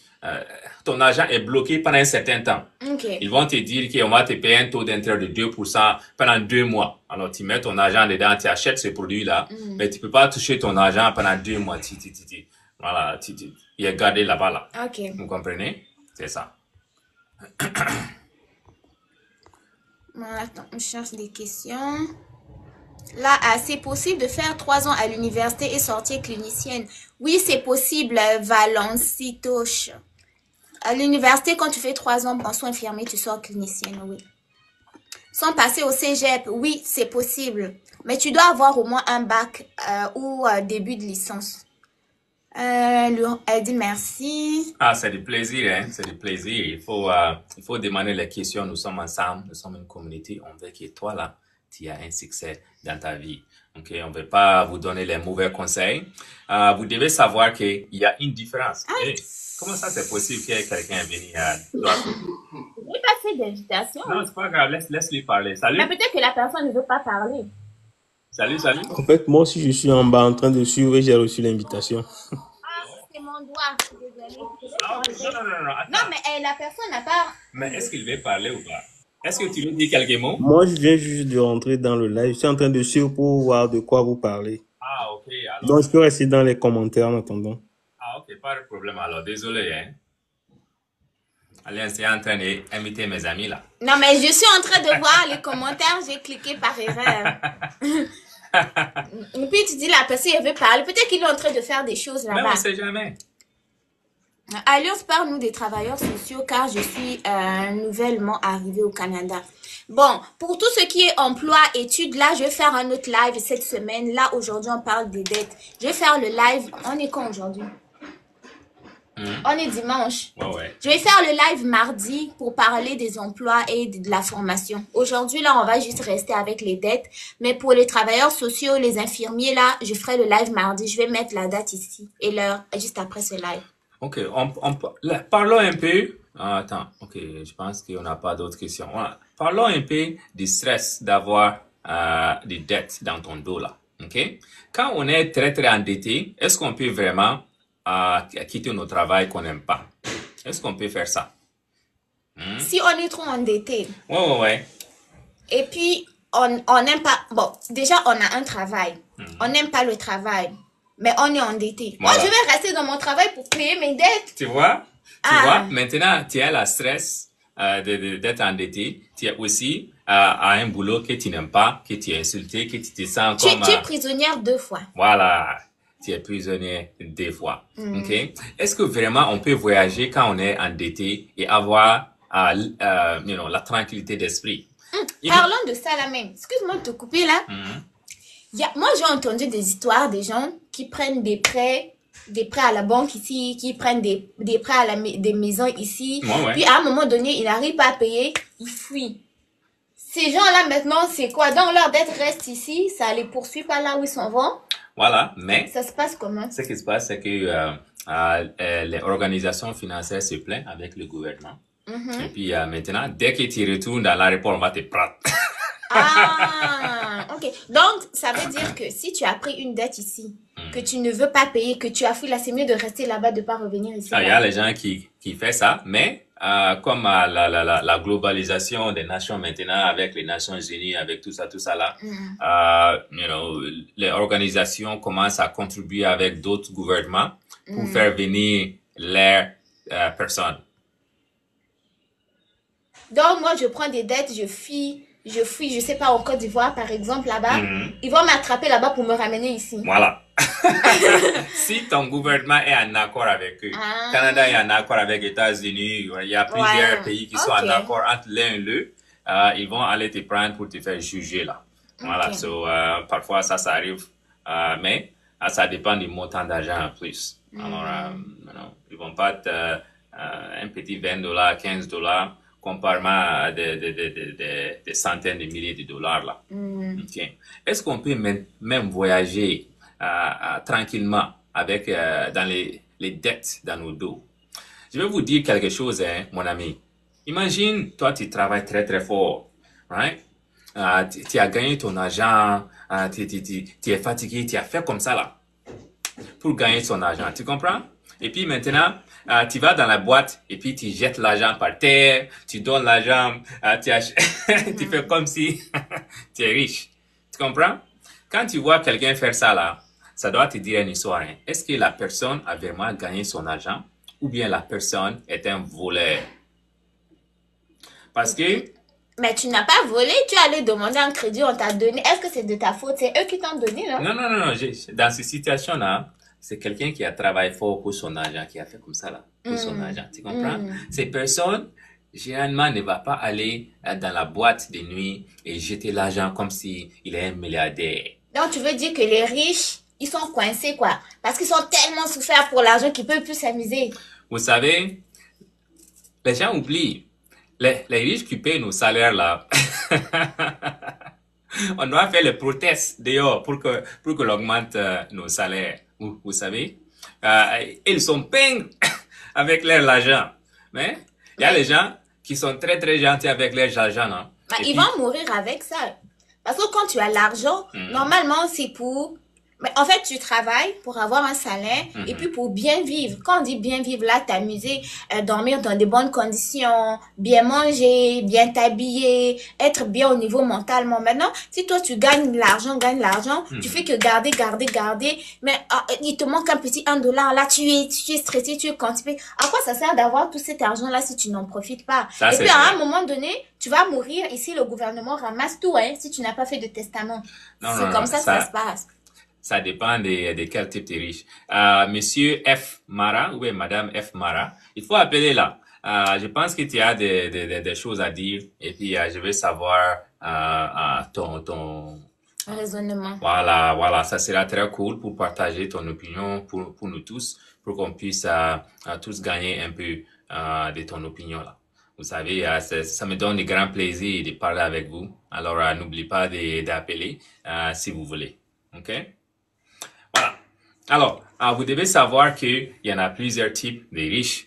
ton argent est bloqué pendant un certain temps. Okay. Ils vont te dire qu'on va te payer un taux d'intérêt de 2% pendant 2 mois. Alors, tu mets ton argent dedans, tu achètes ce produit-là, mais tu peux pas toucher ton argent pendant 2 mois. Voilà, il est gardé là-bas, là. Okay. Vous comprenez? C'est ça. Attends, je cherche des questions. Là, c'est possible de faire 3 ans à l'université et sortir clinicienne. Oui, c'est possible, Valency Touche. À l'université, quand tu fais 3 ans en soins infirmiers, tu sors clinicienne, oui. Sans passer au cégep, oui, c'est possible. Mais tu dois avoir au moins un bac ou début de licence. Elle dit merci. C'est du plaisir, hein. C'est du plaisir. Il faut demander les questions. Nous sommes ensemble, nous sommes une communauté. On veut que toi, là, tu as un succès dans ta vie. Ok, on ne veut pas vous donner les mauvais conseils. Vous devez savoir qu'il y a une différence. Hey, comment ça c'est possible que quelqu'un vienne à droite? Je n'ai pas fait d'invitation. Non, c'est pas grave, laisse-lui parler. Salut. Mais peut-être que la personne ne veut pas parler. Salut. En fait, moi aussi, je suis en bas en train de suivre et j'ai reçu l'invitation. C'est mon doigt, désolé. Non. Non, mais la personne n'a pas... Mais est-ce qu'il veut parler ou pas? Est-ce que tu veux dire quelques mots? Moi, je viens juste de rentrer dans le live. Je suis en train de suivre pour voir de quoi vous parlez. OK. Donc, je peux rester dans les commentaires en attendant. Ah, ok, pas de problème. Alors, désolé, hein. Allez, c'est en train d'inviter mes amis, là. Non, mais je suis en train de voir les commentaires. J'ai cliqué par erreur. Et puis, tu dis, la personne, elle veut parler. Peut-être qu'il est en train de faire des choses Mais on là-bas. ne sait jamais. Alliance, parle-nous des travailleurs sociaux car je suis nouvellement arrivée au Canada. Bon, pour tout ce qui est emploi, études, là, je vais faire un autre live cette semaine. Là, aujourd'hui, on parle des dettes. Je vais faire le live. On est quand aujourd'hui? On est dimanche. Ouais. Je vais faire le live mardi pour parler des emplois et de la formation. Aujourd'hui, là, on va juste rester avec les dettes. Mais pour les travailleurs sociaux, les infirmiers, là, je ferai le live mardi. Je vais mettre la date ici et l'heure juste après ce live. Ok, parlons un peu. Attends, ok, je pense qu'on n'a pas d'autres questions. Voilà. Parlons un peu du stress d'avoir des dettes dans ton dos, là. Ok? Quand on est très, très endetté, est-ce qu'on peut vraiment quitter notre travail qu'on n'aime pas? Est-ce qu'on peut faire ça? Si on est trop endetté, Ouais. et puis on n'aime pas, bon, déjà on a un travail, on n'aime pas le travail, mais on est endetté. Voilà. Moi, je vais rester dans mon travail pour payer mes dettes. Tu vois? Ah. Maintenant, tu as la stress d'être endetté. Tu as aussi à un boulot que tu n'aimes pas, que tu es insulté, que tu te sens comme... Tu es prisonnière 2 fois. Voilà, tu es prisonnier 2 fois. Ok? Est-ce que vraiment on peut voyager quand on est endetté et avoir la tranquillité d'esprit? Parlons de ça là même. Excuse-moi de te couper là. Moi, j'ai entendu des histoires des gens qui prennent des prêts à la banque ici, qui prennent des prêts à des maisons ici. Ouais. Puis à un moment donné, ils n'arrivent pas à payer, ils fuient. Ces gens-là maintenant, c'est quoi? Donc leur dette reste ici, ça les poursuit pas là où ils s'en vont. Voilà, mais Ça se passe comment? ce qui se passe, c'est que les organisations financières se plaignent avec le gouvernement. Et puis maintenant, dès que tu retournes dans l'aéroport, on va te prendre. Ah, ok. Donc, ça veut dire que si tu as pris une dette ici, que tu ne veux pas payer, que tu as fui là, c'est mieux de rester là-bas, de ne pas revenir ici. Il y a les gens qui font ça, mais comme la globalisation des nations maintenant, avec les Nations Unies, avec tout ça là, les organisations commencent à contribuer avec d'autres gouvernements pour faire venir leurs personnes. Donc, moi, je prends des dettes, je fuis, je sais pas, en Côte d'Ivoire, par exemple, là-bas. Ils vont m'attraper là-bas pour me ramener ici. Voilà. Si ton gouvernement est en accord avec eux, Canada est en accord avec les États-Unis, il y a plusieurs pays qui sont en accord entre l'un et l'autre, ils vont aller te prendre pour te faire juger là. Voilà, parfois ça arrive, mais ça dépend du montant d'argent en plus. Alors, ils vont pas un petit $20, $15, comparément à des centaines de milliers de dollars là. Okay. Est-ce qu'on peut même voyager tranquillement avec dans les dettes dans nos dos? Je vais vous dire quelque chose, hein, mon ami. Imagine, toi, tu travailles très très fort, right? Tu as gagné ton argent, tu es fatigué, tu as fait comme ça là pour gagner ton argent, tu comprends? Et puis maintenant, tu vas dans la boîte et puis tu jettes l'argent par terre, tu donnes l'argent, tu fais comme si tu es riche. Tu comprends? Quand tu vois quelqu'un faire ça là, ça doit te dire une histoire. Hein. Est-ce que la personne a vraiment gagné son argent ou bien la personne est un voleur? Parce que... Mais tu n'as pas volé, tu es allé demander un crédit, on t'a donné. Est-ce que c'est de ta faute? C'est eux qui t'ont donné, non? Non. Dans ces situations-là, c'est quelqu'un qui a travaillé fort pour son argent, qui a fait comme ça là, pour son argent. Tu comprends? Ces personnes, généralement, ne vont pas aller dans la boîte de nuit et jeter l'argent comme s'il est un milliardaire. Donc, tu veux dire que les riches, ils sont coincés, quoi. Parce qu'ils sont tellement souffert pour l'argent qu'ils ne peuvent plus s'amuser. Vous savez, les gens oublient. Les riches qui payent nos salaires là, on doit faire les protestes dehors pour que l'augmente nos salaires. Vous savez, ils sont peints avec leur argent. Mais il y a les gens qui sont très très gentils avec leur argent. Hein. Ils vont mourir avec ça. Parce que quand tu as l'argent, normalement c'est pour Mais en fait, tu travailles pour avoir un salaire et puis pour bien vivre. Quand on dit bien vivre, là, t'amuser, dormir dans de bonnes conditions, bien manger, bien t'habiller, être bien au niveau mentalement. Maintenant, si toi, tu gagnes l'argent, tu fais que garder, mais il te manque un petit $1, là, tu es stressé, tu es constipé. À quoi ça sert d'avoir tout cet argent-là si tu n'en profites pas? Ça, Et c'est puis, à vrai. un moment donné, tu vas mourir ici, le gouvernement ramasse tout, hein, si tu n'as pas fait de testament. Non, C'est non, comme non, ça que ça se passe. ça dépend de quel type de riche. Monsieur F. Mara, ou bien Madame F. Mara, il faut appeler là. Je pense que tu as des choses à dire et puis je veux savoir ton Raisonnement. voilà, ça sera très cool pour partager ton opinion pour nous tous, pour qu'on puisse tous gagner un peu de ton opinion là. Vous savez, ça me donne de grand plaisir de parler avec vous. Alors, n'oubliez pas d'appeler si vous voulez. OK? Voilà. Alors, vous devez savoir qu'il y en a plusieurs types de riches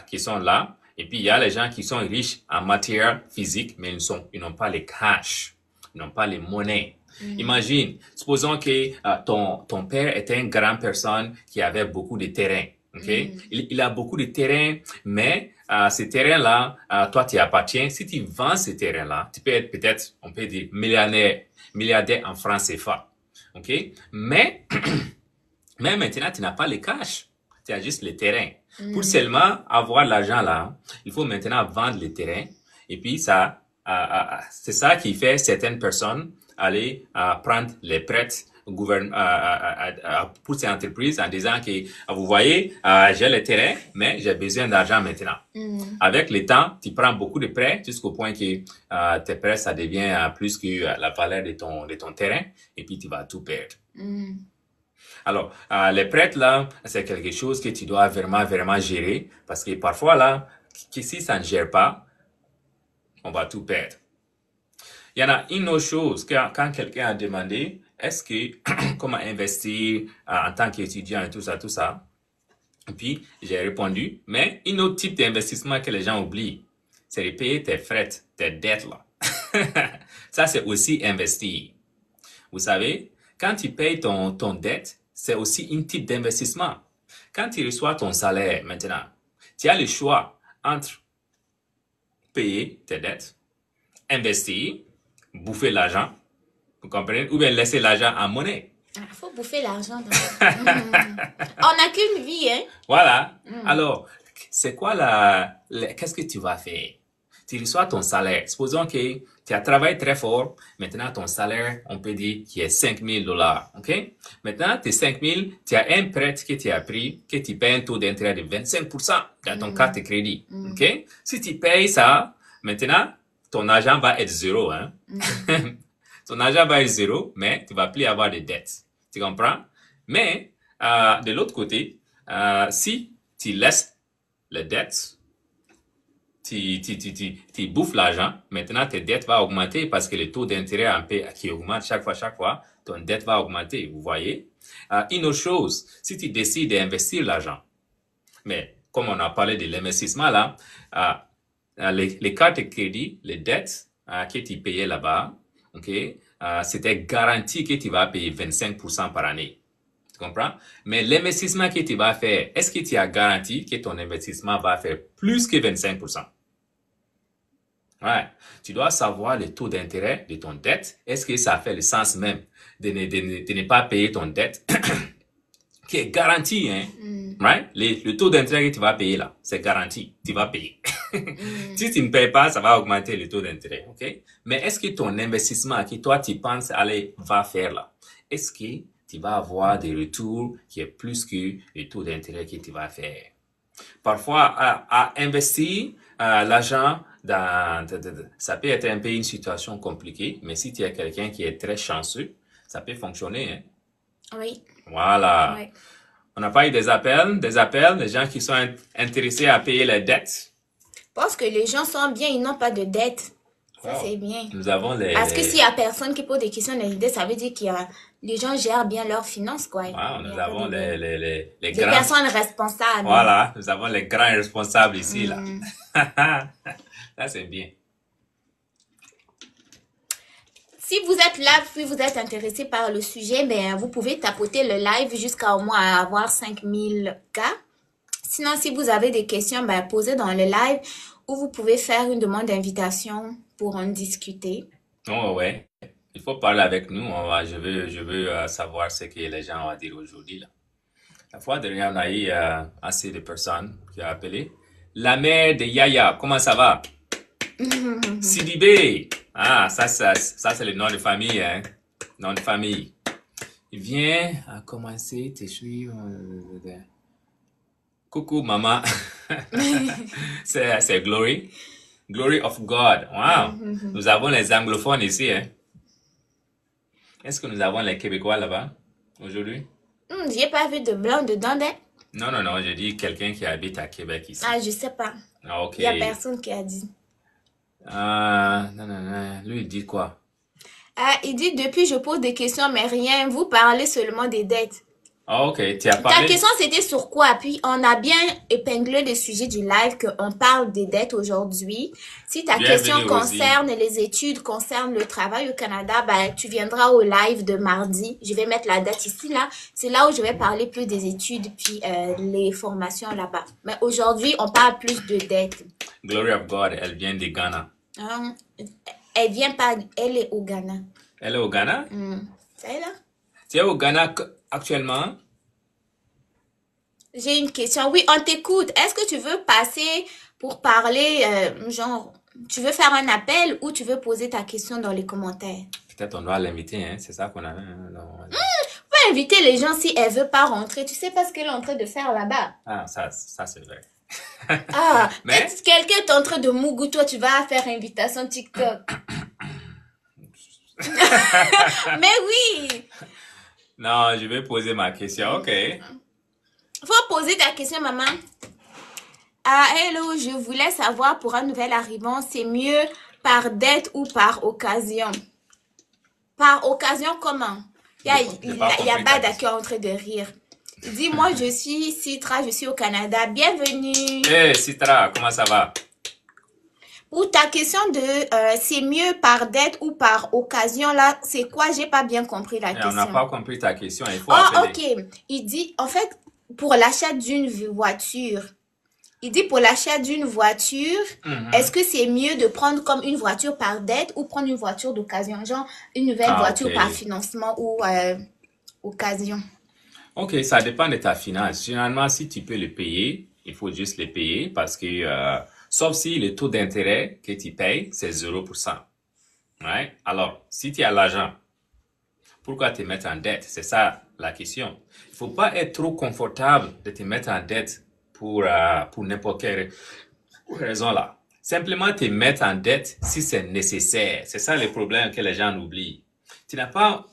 qui sont là. Et puis, il y a les gens qui sont riches en matière physique, mais ils n'ont pas les cash. Ils n'ont pas les monnaies. Imagine, supposons que ton père était une grande personne qui avait beaucoup de terrain. Okay? Il a beaucoup de terrain, mais ces terrains-là, toi, tu appartiens. Si tu vends ces terrains-là, tu peux être peut-être, on peut dire, milliardaire en francs CFA. OK? Mais maintenant, tu n'as pas les cash. Tu as juste les terrains. Pour seulement avoir l'argent là, il faut maintenant vendre les terrains. Et puis, c'est ça qui fait certaines personnes aller prendre les prêts pour ces entreprises en disant que, vous voyez, j'ai le terrain, mais j'ai besoin d'argent maintenant. Avec le temps, tu prends beaucoup de prêts jusqu'au point que tes prêts, ça devient plus que la valeur de ton terrain et puis tu vas tout perdre. Alors, les prêts là, c'est quelque chose que tu dois vraiment gérer parce que parfois là, si ça ne gère pas, on va tout perdre. Il y en a une autre chose quand quelqu'un a demandé, est-ce que comment investir en tant qu'étudiant et tout ça. Et puis, j'ai répondu, mais un autre type d'investissement que les gens oublient, c'est de payer tes frais, tes dettes là. Ça, c'est aussi investir. Vous savez, quand tu payes ton dette, c'est aussi un type d'investissement. Quand tu reçois ton salaire maintenant, tu as le choix entre payer tes dettes, investir, bouffer l'argent, vous comprenez, ou bien laisser l'argent en monnaie. Faut bouffer l'argent. On n'a qu'une vie, hein. Voilà. Alors, c'est quoi qu'est-ce que tu vas faire? Tu reçois ton salaire. Supposons que tu as travaillé très fort. Maintenant, ton salaire, on peut dire qu'il est $5,000. OK? Maintenant, tes 5,000, tu as un prêt que tu as pris, que tu payes un taux d'intérêt de 25% dans ton carte de crédit. OK? Si tu payes ça, maintenant, ton argent va être zéro, hein? Ton argent va être zéro, mais tu vas plus avoir de dettes. Tu comprends? Mais, de l'autre côté, si tu laisses les dettes, tu bouffes l'argent, maintenant tes dettes vont augmenter parce que le taux d'intérêt qui augmente chaque fois, ton dette va augmenter, vous voyez? Une autre chose, si tu décides d'investir l'argent, mais comme on a parlé de l'investissement là, les cartes de crédit, les dettes que tu payais là-bas, okay, c'était garanti que tu vas payer 25% par année. Tu comprends? Mais l'investissement que tu vas faire, est-ce que tu as garanti que ton investissement va faire plus que 25%? Ouais. Tu dois savoir le taux d'intérêt de ton dette. Est-ce que ça fait le sens même de ne pas payer ton dette? Qui est garanti, hein? Right? Le taux d'intérêt que tu vas payer là, c'est garanti. Tu vas payer. Si tu ne payes pas, ça va augmenter le taux d'intérêt, ok? Mais est-ce que ton investissement que toi tu penses va faire là, est-ce que tu vas avoir des retours qui est plus que le taux d'intérêt que tu vas faire? Parfois, à investir l'argent ça peut être un peu une situation compliquée, mais si tu es quelqu'un qui est très chanceux, ça peut fonctionner, hein? Oui. Voilà. Oui. On n'a pas eu des appels, des gens qui sont intéressés à payer les dettes. Parce que les gens sont bien, ils n'ont pas de dette. Ça, Wow. c'est bien. Nous avons Parce que s'il y a personne qui pose des questions d'idées, ça veut dire que les gens gèrent bien leurs finances, quoi. Wow, nous avons les les grands. personnes responsables. Voilà, nous avons les grands responsables ici, là. Ça, c'est bien. Si vous êtes là, puis vous êtes intéressé par le sujet, ben, vous pouvez tapoter le live jusqu'à au moins avoir 5000 cas. Sinon, si vous avez des questions, ben, posez dans le live ou vous pouvez faire une demande d'invitation pour en discuter. Oh, ouais. Il faut parler avec nous. Je veux savoir ce que les gens vont dire aujourd'hui, là. La fois dernière, on a eu assez de personnes qui ont appelé. La mère de Yaya, comment ça va? Sidibé. Ah, ça c'est le nom de famille, hein. Nom de famille. Il vient à commencer, te suivre. Coucou, maman. C'est Glory. Glory of God. Wow. Nous avons les anglophones ici, hein. Est-ce que nous avons les Québécois là-bas aujourd'hui? J'ai pas vu de blanc dedans, hein? Non, je dis quelqu'un qui habite à Québec ici. Ah, je sais pas. Ah, ok. Il y a personne qui a dit. Non. Lui, il dit quoi? Ah, il dit, depuis, je pose des questions, mais rien. Vous parlez seulement des dettes. Ah, ok. Tu as Ta parlé... question, c'était sur quoi? Puis, on a bien épinglé le sujet du live qu'on parle des dettes aujourd'hui. Si ta question Bienvenue, Rosie. concerne les études, concerne le travail au Canada, ben, tu viendras au live de mardi. Je vais mettre la date ici, là. C'est là où je vais parler plus des études puis les formations là-bas. Mais aujourd'hui, on parle plus de dettes. Glory of God, elle vient de Ghana. Elle vient pas, elle est au Ghana. Elle est au Ghana? C'est là? Tu es au Ghana actuellement? J'ai une question. Oui, on t'écoute. Est-ce que tu veux passer pour parler, genre, tu veux faire un appel ou tu veux poser ta question dans les commentaires? Peut-être on doit l'inviter, hein? C'est ça qu'on a. On peut inviter les gens si elle veut pas rentrer. Tu sais pas ce qu'elle est en train de faire là-bas. Ah, ça c'est vrai. Ah, Mais- peut-être quelqu'un est en train de mougou. Toi, tu vas faire invitation TikTok. Mais oui, Non, je vais poser ma question. Ok. faut poser ta question, maman. Ah, hello, je voulais savoir pour un nouvel arrivant, c'est mieux par dette ou par occasion? Par occasion, comment? Il y a compris ta Bada qui est en train de rire. Il dit, moi, je suis Citra, je suis au Canada. Bienvenue. Hey, Citra, comment ça va? Pour ta question de c'est mieux par dette ou par occasion, là, c'est quoi? J'ai pas bien compris la Eh, question. on n'a pas compris ta question. Il faut Oh, appeler. ok. Il dit, en fait, pour l'achat d'une voiture, il dit pour l'achat d'une voiture, est-ce que c'est mieux de prendre comme une voiture par dette ou prendre une voiture d'occasion? Genre, une nouvelle voiture ok. par financement ou occasion. Ok, ça dépend de ta finance. Généralement, si tu peux le payer, il faut juste le payer parce que, sauf si le taux d'intérêt que tu payes, c'est 0%. Ouais? Alors, si tu as l'argent, pourquoi te mettre en dette? C'est ça la question. Il faut pas être trop confortable de te mettre en dette pour n'importe quelle raison là. Simplement te mettre en dette si c'est nécessaire. C'est ça le problème que les gens oublient. Tu n'as pas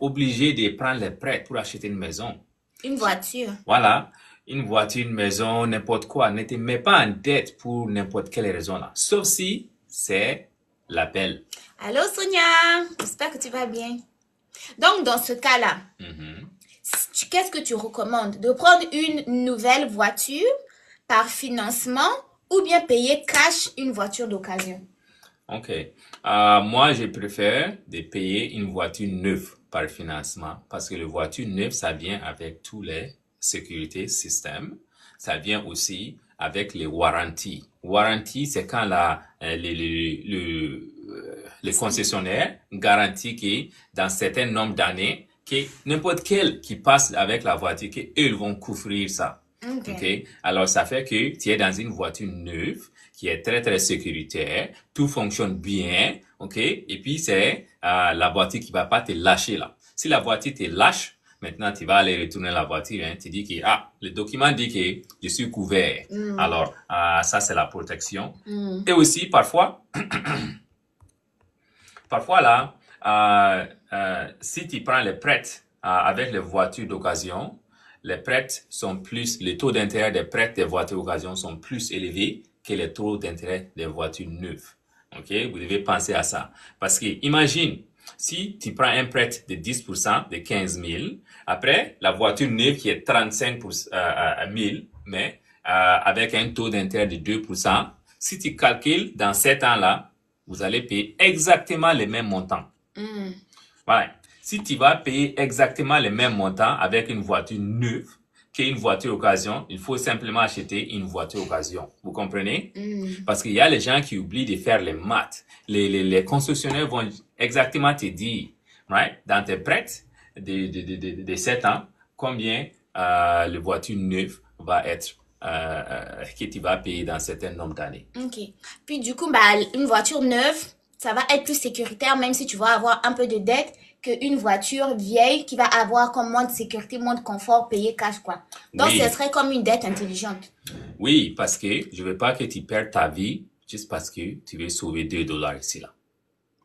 obligé de prendre les prêts pour acheter une maison. Une voiture. Voilà, une voiture, une maison, n'importe quoi. Ne te mets pas en dette pour n'importe quelle raison là. Sauf si c'est l'appel. Allô, Sonia. J'espère que tu vas bien. Donc, dans ce cas-là, qu'est-ce que tu recommandes? De prendre une nouvelle voiture par financement ou bien payer cash une voiture d'occasion? Ok. Moi, je préfère de payer une voiture neuve par financement parce que la voiture neuve, ça vient avec tous les sécurités systèmes. Ça vient aussi avec les warranties. Warranty, c'est quand les concessionnaires garantissent que dans certain nombre d'années, que n'importe quel qui passe avec la voiture, qu'eux, ils vont couvrir ça. Ok. Alors, ça fait que tu es dans une voiture neuve qui est très, très sécuritaire. Tout fonctionne bien. Ok. Et puis, c'est la voiture qui va pas te lâcher là. Si la voiture te lâche, maintenant, tu vas aller retourner la voiture. Hein, tu dis que, le document dit que je suis couvert. Alors, ça, c'est la protection. Et aussi, parfois, là, si tu prends les prêts avec les voitures d'occasion, les prêts sont plus, les taux d'intérêt des prêts des voitures d'occasion sont plus élevés que les taux d'intérêt des voitures neuves. Ok, vous devez penser à ça. Parce que, imagine, si tu prends un prêt de 10%, de 15 000, après, la voiture neuve qui est 35 000, mais avec un taux d'intérêt de 2%, si tu calcules dans 7 ans-là, vous allez payer exactement les mêmes montants. Voilà. Si tu vas payer exactement le même montant avec une voiture neuve qu'une voiture occasion, il faut simplement acheter une voiture occasion. Vous comprenez? Parce qu'il y a les gens qui oublient de faire les maths. Les concessionnaires vont exactement te dire, right, dans tes prêts de 7 ans, combien la voiture neuve va être que tu vas payer dans un certain nombre d'années. Ok. Puis du coup, une voiture neuve, ça va être plus sécuritaire, même si tu vas avoir un peu de dette, qu'une voiture vieille qui va avoir comme moins de sécurité, moins de confort, payer cash, quoi. Donc, Oui. ce serait comme une dette intelligente. Oui, parce que je veux pas que tu perdes ta vie juste parce que tu veux sauver $2 ici, là.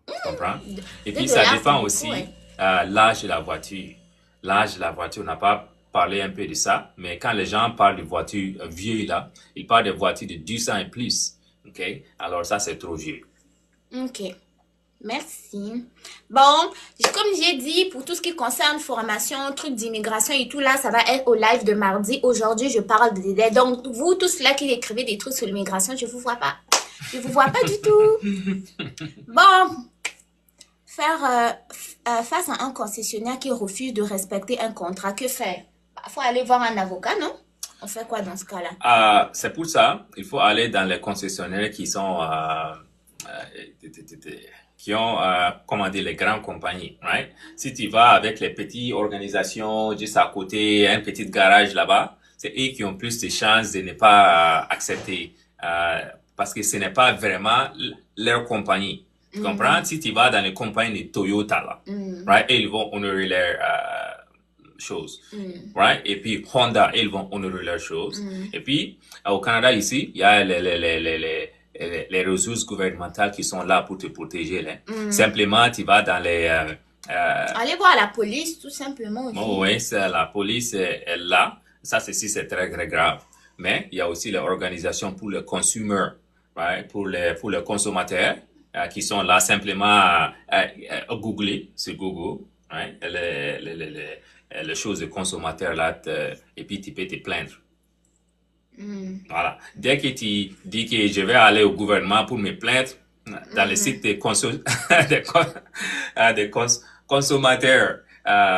Tu comprends? Et puis, ça dépend aussi l'âge de la voiture. L'âge de la voiture, on n'a pas parlé un peu de ça, mais quand les gens parlent de voitures vieilles, là, ils parlent de voitures de 10 ans et plus. OK? Alors, ça, c'est trop vieux. Ok. Merci. Bon, comme j'ai dit, pour tout ce qui concerne formation, trucs d'immigration et tout, là, ça va être au live de mardi. Aujourd'hui, je parle de dettes. Donc, vous tous là qui écrivez des trucs sur l'immigration, je vous vois pas. Je vous vois pas du tout. Bon, faire face à un concessionnaire qui refuse de respecter un contrat, que faire? Il faut aller voir un avocat, non? On fait quoi dans ce cas-là? C'est pour ça, il faut aller dans les concessionnaires qui sont qui ont, comment dire, les grandes compagnies, right? Si tu vas avec les petites organisations juste à côté, un petit garage là-bas, c'est eux qui ont plus de chances de ne pas accepter, parce que ce n'est pas vraiment leur compagnie. Tu comprends? Si tu vas dans les compagnies de Toyota, là, right? Et ils vont honorer leurs choses, right? Et puis Honda, ils vont honorer leurs choses. Et puis, au Canada, ici, il y a les ressources gouvernementales qui sont là pour te protéger. Là. Simplement, tu vas dans les... Allez voir la police, tout simplement. Aussi. Oh, oui, la police est là. Ça, c'est très, très grave. Mais il y a aussi les organisations pour les consommateurs, right? Pour les consommateurs qui sont là simplement googler sur Google, right? Les choses de consommateurs là, et puis tu peux te plaindre. Voilà. Dès que tu dis que je vais aller au gouvernement pour me plaindre, dans le site des consommateurs,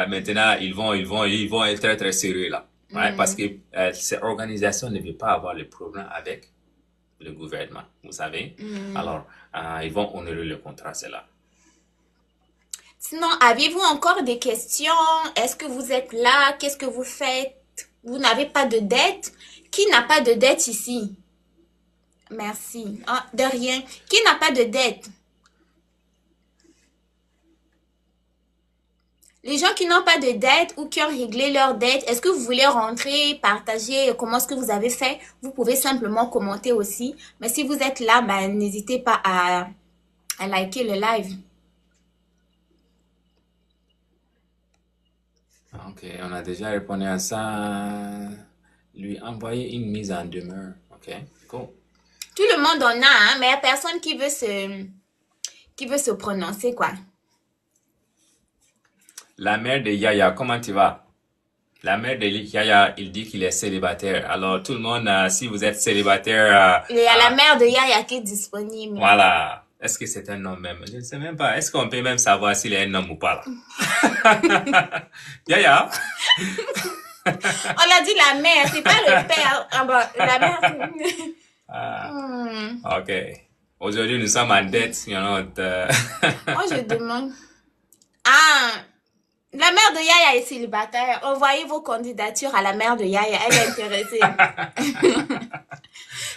maintenant, ils vont être très, très sérieux là. Right? Parce que ces organisations ne veulent pas avoir le problème avec le gouvernement, vous savez. Alors, ils vont honorer le contrat, c'est là. Sinon, avez-vous encore des questions? Est-ce que vous êtes là? Qu'est-ce que vous faites? Vous n'avez pas de dette? Qui n'a pas de dette ici? Merci. Ah, de rien. Qui n'a pas de dette? Les gens qui n'ont pas de dette ou qui ont réglé leur dette, est-ce que vous voulez rentrer, partager comment est-ce que vous avez fait? Vous pouvez simplement commenter aussi. Mais si vous êtes là, n'hésitez pas à liker le live. Ok, on a déjà répondu à ça. Lui envoyer une mise en demeure. Ok, cool. Tout le monde en a, hein, mais il n'y a personne qui veut se prononcer, quoi. La mère de Yaya, comment tu vas? La mère de Yaya, il dit qu'il est célibataire. Alors, tout le monde, si vous êtes célibataire... il y a la mère de Yaya qui est disponible. Voilà. Est-ce que c'est un homme même? Je ne sais même pas. Est-ce qu'on peut même savoir s'il est un homme ou pas, là? Yaya? On a dit la mère, c'est pas le père. La mère, Ok. Aujourd'hui, nous sommes en dette. Moi, je demande. La mère de Yaya est célibataire. Envoyez vos candidatures à la mère de Yaya. Elle est intéressée.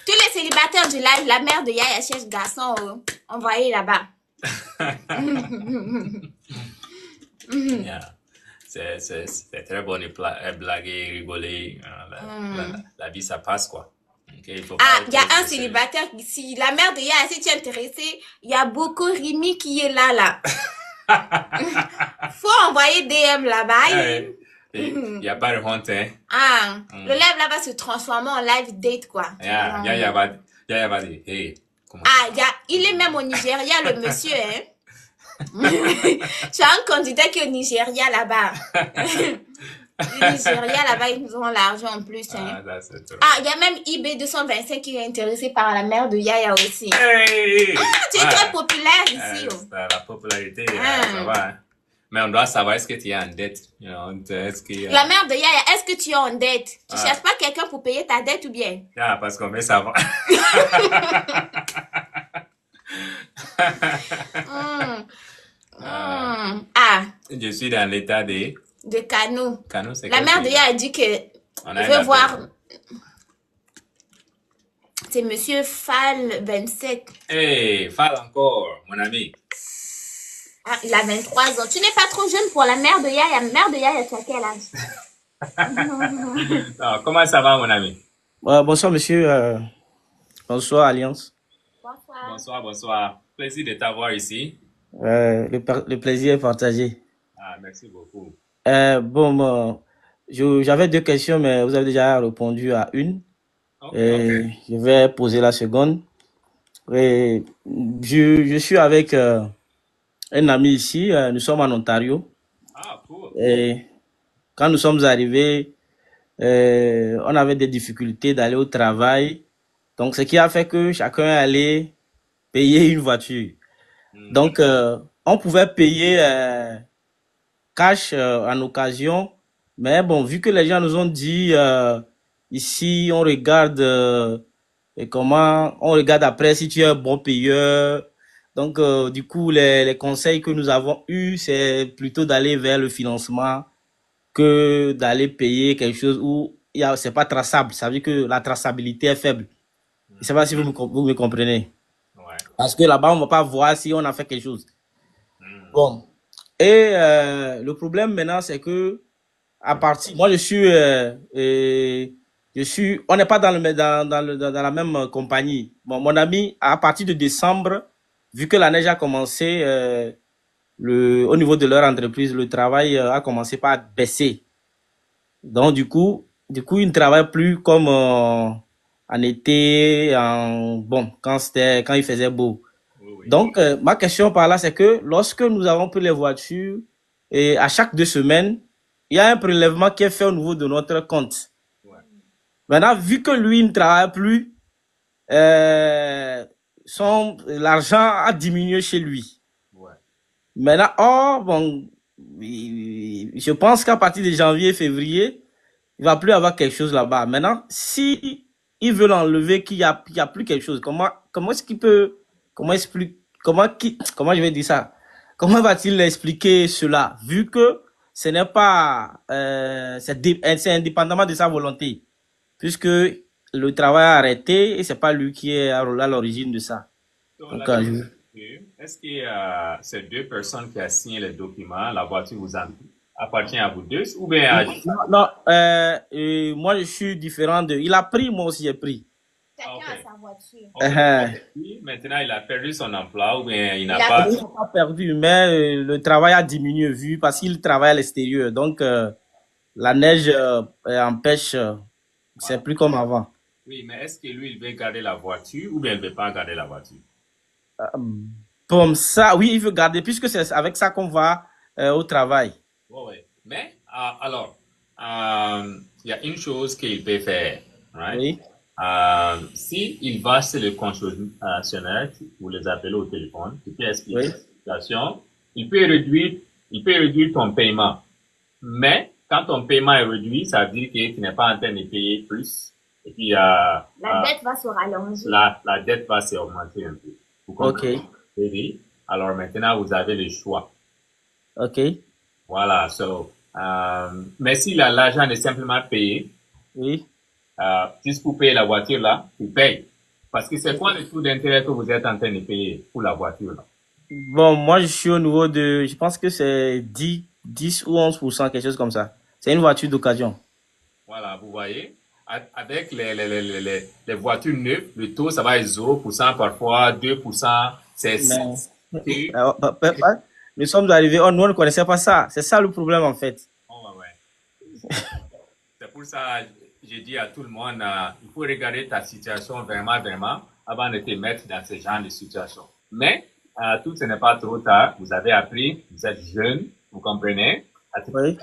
Tous les célibataires du live, la mère de Yaya cherche garçon. Envoyez là-bas. Yeah. C'est très bon de blaguer, rigoler. La vie, ça passe, quoi. Okay, il y a un célibataire ici. La mère de Yaya, si tu es intéressé, il y a beaucoup Rimi qui est là. Faut envoyer DM là-bas. Il n'y a pas de honte, hein. Le live là va se transformer en live date, quoi. Yaya va dire, hey, comment... il est même au Nigeria, le monsieur, hein. Tu as un candidat qui est au Nigeria là-bas. Le Nigeria, là-bas, ils ont l'argent en plus. Ah, Hein. ça c'est trop. Ah, il y a même IB 225 qui est intéressé par la mère de Yaya aussi. Hey! Tu es très populaire ici. Oh. La popularité, Ah. ça va. Hein. Mais on doit savoir est-ce que tu es en dette. You know, est-ce que, La mère de Yaya, est-ce que tu es en dette? Tu Ah. cherches pas quelqu'un pour payer ta dette ou bien? Ah, parce qu'on veut savoir. Ah, Je suis dans l'état de Kano. Kano, c'est La quel mère de pays? Yaya dit que On a il un veut appel. voir. C'est Monsieur Fall 27. Hey, parle encore, mon ami. Ah, il a 23 ans. Tu n'es pas trop jeune pour la mère de Yaya. Mère de Yaya, tu as quel âge? Non, comment ça va, mon ami? Bonsoir, monsieur. Bonsoir, Alliance. Bonsoir. Bonsoir, bonsoir. Plaisir de t'avoir ici. Le plaisir est partagé. Ah, merci beaucoup. J'avais deux questions, mais vous avez déjà répondu à une. Ok, Et je vais poser la seconde. Et je suis avec un ami ici. Nous sommes en Ontario. Ah, cool. Et quand nous sommes arrivés, on avait des difficultés d'aller au travail. Donc, ce qui a fait que chacun allait payer une voiture. Donc, on pouvait payer cash en occasion. Mais bon, vu que les gens nous ont dit ici, on regarde on regarde après si tu es un bon payeur. Donc, du coup, les conseils que nous avons eus, c'est plutôt d'aller vers le financement que d'aller payer quelque chose où c'est pas traçable. Ça veut dire que la traçabilité est faible. Je ne sais pas si vous me comprenez. Ouais. Parce que là-bas, on ne va pas voir si on a fait quelque chose. Bon. Et le problème maintenant, c'est que moi, on n'est pas dans la même compagnie. Bon, mon ami, à partir de décembre, vu que la neige a commencé, au niveau de leur entreprise, le travail a commencé par baisser. Donc, du coup, ils ne travaillent plus comme en été, quand il faisait beau. Oui. Donc, ma question par là, c'est que lorsque nous avons pris les voitures, et à chaque 2 semaines, il y a un prélèvement qui est fait au niveau de notre compte. Ouais. Maintenant, vu que lui ne travaille plus, l'argent a diminué chez lui. Ouais. Maintenant, je pense qu'à partir de janvier, février, il va plus avoir quelque chose là-bas. Maintenant, si il veut l'enlever, qu'il y a plus quelque chose, comment est-ce qu'il peut, comment je vais dire ça? Comment va-t-il expliquer cela, vu que ce n'est pas, c'est indépendamment de sa volonté, puisque le travail a arrêté et c'est pas lui qui est à l'origine de ça. Donc, Donc, est-ce que ces deux personnes qui ont signé les documents, la voiture vous appartient à vous deux ou bien non, moi je suis différent il a pris, moi aussi j'ai pris. Chacun a sa voiture. Maintenant, il a perdu son emploi ou bien il n'a Il a pas... Il n'a pas perdu, mais le travail a diminué parce qu'il travaille à l'extérieur. Donc, la neige empêche, c'est plus comme avant. Oui, mais est-ce que lui, il veut garder la voiture ou bien il ne veut pas garder la voiture? Comme ça, oui, il veut garder, puisque c'est avec ça qu'on va au travail. Oui. Mais, alors, il y a une chose qu'il peut faire, right? Oui. Si il va chez le concessionnaire, vous les appelez au téléphone, tu peux expliquer la situation, il peut réduire ton paiement. Mais, quand ton paiement est réduit, ça veut dire que tu n'es pas en train de payer plus. Et puis, la dette va se rallonger. La dette va s'augmenter un peu. Vous comprenez? Ok. Alors maintenant, vous avez le choix. Ok. Voilà. Mais si l'argent est simplement payé, oui. Juste pour payer la voiture là, tu payes. Parce que c'est quoi le taux d'intérêt que vous êtes en train de payer pour la voiture là? Bon, moi je suis au niveau je pense que c'est 10 ou 11%, quelque chose comme ça. C'est une voiture d'occasion. Voilà, vous voyez. Avec les voitures neuves, le taux ça va être 0%, parfois 2%. Nous sommes arrivés, nous on ne connaissait pas ça. C'est ça le problème en fait. Oh, ouais. C'est pour ça j'ai dit à tout le monde, il faut regarder ta situation vraiment avant de te mettre dans ce genre de situation. Mais tout ce n'est pas trop tard. Vous avez appris, vous êtes jeune, vous comprenez. Oui.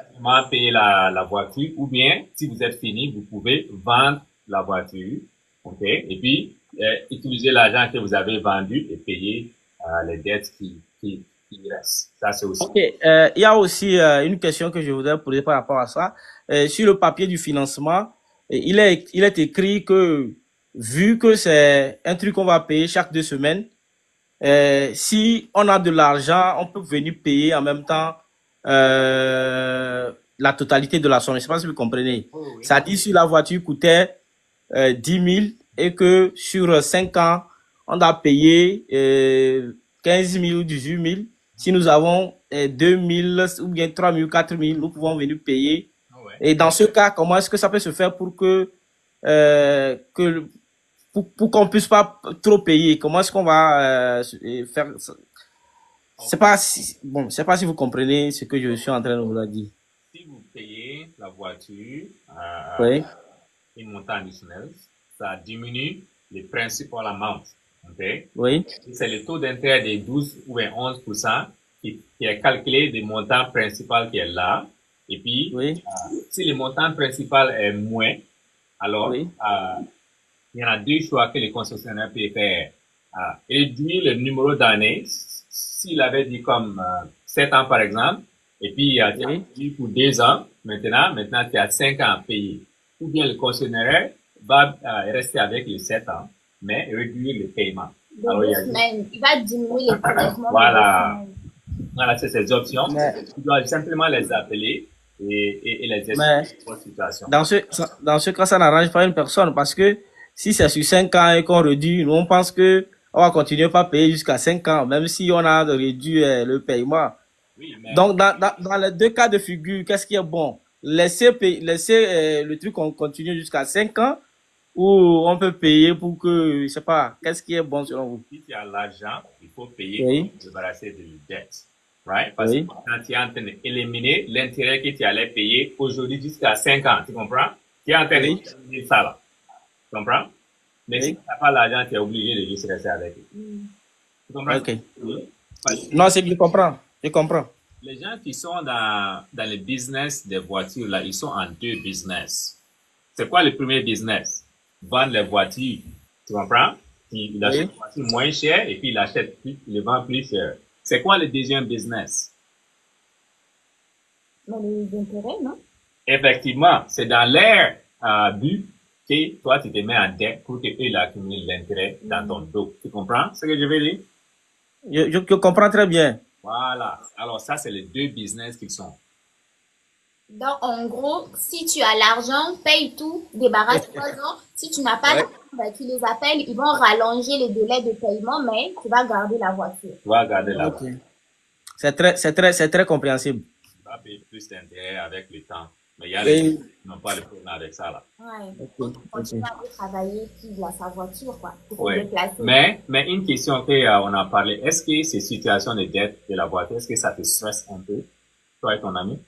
payer la voiture, ou bien, si vous êtes fini, vous pouvez vendre la voiture, ok, et puis utiliser l'argent que vous avez vendu et payer les dettes qui restent. Ça, c'est aussi. Ok, il y a aussi une question que je voudrais poser par rapport à ça. Sur le papier du financement, il est écrit que, vu que c'est un truc qu'on va payer chaque 2 semaines, si on a de l'argent, on peut venir payer en même temps la totalité de la somme. Je ne sais pas si vous comprenez. Oui, oui. Ça dit si la voiture coûtait 10 000 et que sur 5 ans, on a payé 15 000 ou 18 000. Si nous avons 2 000 ou bien 3 000 ou 4 000, nous pouvons venir payer. Ouais. Et dans ce cas, comment est-ce que ça peut se faire pour que pour qu'on puisse pas trop payer? Comment est-ce qu'on va faire ça? C'est pas si, bon, je sais pas si vous comprenez ce que je suis en train de vous dire. Si vous payez la voiture Oui, une montant additionnel, ça diminue les principal amounts. Okay? oui, C'est le taux d'intérêt de 12 ou 11% qui est calculé du montant principal qui est là. Et puis, oui, si le montant principal est moins, alors oui, il y en a deux choix que le concessionnaire peut faire. Réduire le numéro d'années, s'il avait dit comme 7 ans par exemple, et puis tu as oui. payé pour 2 ans, maintenant tu as 5 ans à payer. Ou bien le concessionnaire va rester avec les 7 ans, mais réduire le paiement. Alors, Il va diminuer les prélèvements. voilà, c'est ces options. Mais, Tu dois simplement les appeler et les expliquer mais votre situation. dans ce cas, ça n'arrange pas une personne parce que si c'est sur 5 ans et qu'on réduit, nous on pense que on va continuer pas payer jusqu'à 5 ans, même si on a réduit le paiement. Oui, mais Donc, dans les deux cas de figure, qu'est-ce qui est bon? Laisser le truc qu'on continue jusqu'à 5 ans ou on peut payer pour que, je sais pas, qu'est-ce qui est bon selon vous? si tu as l'argent, il faut payer Oui, pour te débarrasser de la dette. Right? Parce que oui, quand tu es en train d'éliminer l'intérêt que tu allais payer aujourd'hui jusqu'à 5 ans, tu comprends? Tu es en train oui, d'éliminer ça là. Tu comprends? Mais si oui. tu n'as pas l'argent, tu es obligé de juste rester avec eux. Tu comprends? Ok. Oui. Parce que Non, je comprends. Je comprends. les gens qui sont dans le business des voitures, là, ils sont en deux business. C'est quoi le premier business? Vendre les voitures. Tu comprends? Il achète Oui. une voiture moins chère et puis il achète plus, il les vend plus cher. C'est quoi le deuxième business? Mais les intérêts, non? Effectivement, c'est dans leur but que toi, tu te mets en dette pour que eux, ils accumulent l'intérêt dans ton dos. Tu comprends ce que je veux dire? Je comprends très bien. Voilà. Alors ça, c'est les deux business qu'ils sont. Donc, en gros, si tu as l'argent, paye tout, débarrasse-toi. Si tu n'as pas Ouais. l'argent, ben, tu les appelles, ils vont rallonger les délais de paiement, mais tu vas garder la voiture. Tu vas garder la Ok. voiture. C'est très compréhensible. Tu vas payer plus d'intérêt avec le temps. Mais il y a les gens Et, qui n'ont pas le problème avec ça, là. Ouais. ok, Continue ok. à aller travailler, puis il a sa voiture, quoi, pour se Oui. déplacer. Mais une question qu'on a parlé, est-ce que ces situations de dette de la voiture, est-ce que ça te stresse un peu, toi et ton ami?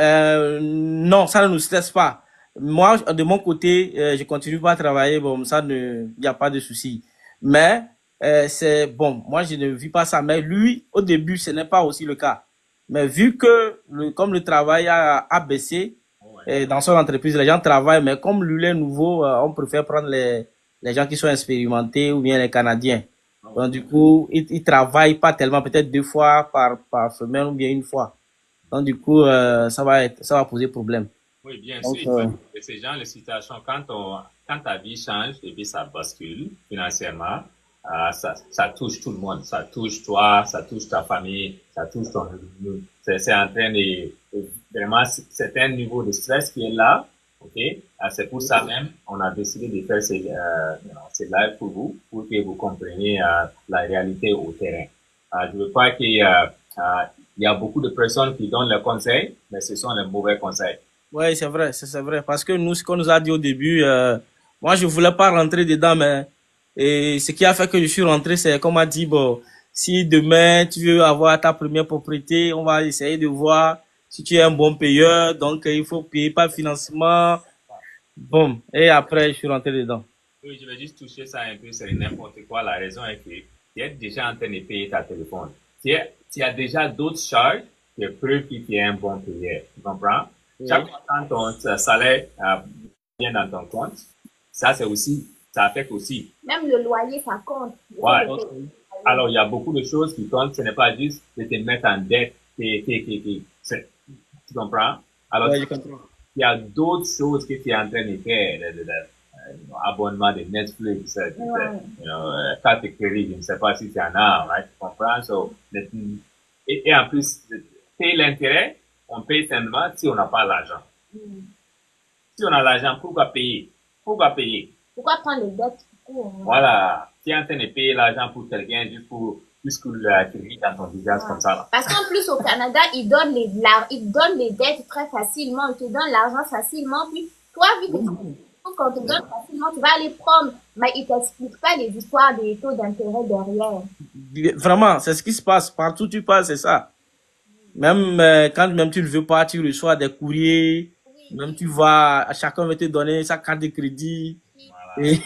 Non, ça ne nous stresse pas. Moi, de mon côté, je continue pas à travailler. Bon, ça ne, il n'y a pas de souci. Mais c'est bon. Moi, je ne vis pas ça. Mais lui, au début, ce n'est pas aussi le cas. Mais vu que comme le travail a baissé Ouais. dans son entreprise, les gens travaillent. Mais comme lui est nouveau, on préfère prendre les gens qui sont expérimentés ou bien les Canadiens. Donc du coup, ils travaillent pas tellement, peut-être 2 fois par semaine ou bien une fois. Donc, du coup, ça va poser problème. Oui, bien Donc, sûr. Et ces gens, les situations, quand ta vie change et puis ça bascule financièrement, ça touche tout le monde. Ça touche toi, ça touche ta famille, ça touche ton revenu. C'est en train vraiment, c'est un niveau de stress qui est là. OK? C'est pour ça même, on a décidé de faire ces lives pour vous, pour que vous compreniez la réalité au terrain. Je veux pas qu'il y a beaucoup de personnes qui donnent leurs conseils, mais ce sont les mauvais conseils. ouais, c'est vrai, c'est vrai. Parce que nous, ce qu'on nous a dit au début, moi, je voulais pas rentrer dedans, mais et ce qui a fait que je suis rentré, c'est qu'on m'a dit, bon, si demain tu veux avoir ta première propriété, on va essayer de voir si tu es un bon payeur. Donc, il faut payer par financement. Bon, et après, je suis rentré dedans. Oui, je vais juste toucher ça un peu, c'est n'importe quoi. La raison est que tu es déjà en train de payer ta téléphone. Tu as déjà d'autres charges tu es preuve que tu es un bon payeur. Tu comprends? Oui. Chaque fois quand ton salaire vient dans ton compte, ça c'est aussi, ça affecte aussi. Même le loyer, ça compte. Ouais. Alors, il y a beaucoup de choses qui comptent. Ce n'est pas juste de te mettre en dette. Tu comprends? Alors, Ouais, je comprends. il y a d'autres choses que tu es en train de faire. Abonnement de Netflix, carte de crédit, je ne sais pas si tu en as, right? Tu comprends? So, et en plus, payer l'intérêt, on paye simplement si on n'a pas l'argent. Si on a l'argent, pourquoi payer? Pourquoi payer? Pourquoi prendre les dettes? Voilà. Tu es en train de payer l'argent pour quelqu'un juste pour tu vis dans ton visage comme ça. Là. Parce qu'en plus, au Canada, ils donnent les dettes très facilement. Ils te donnent l'argent facilement. Puis, toi, vu que quand tu donnes facilement, tu vas aller prendre. Mais ils t'expliquent pas les histoires des taux d'intérêt derrière. Vraiment, c'est ce qui se passe. Partout où tu passes, c'est ça. Même quand même tu ne veux pas, tu reçois des courriers. Oui. Même tu vas, chacun va te donner sa carte de crédit. Voilà. Et...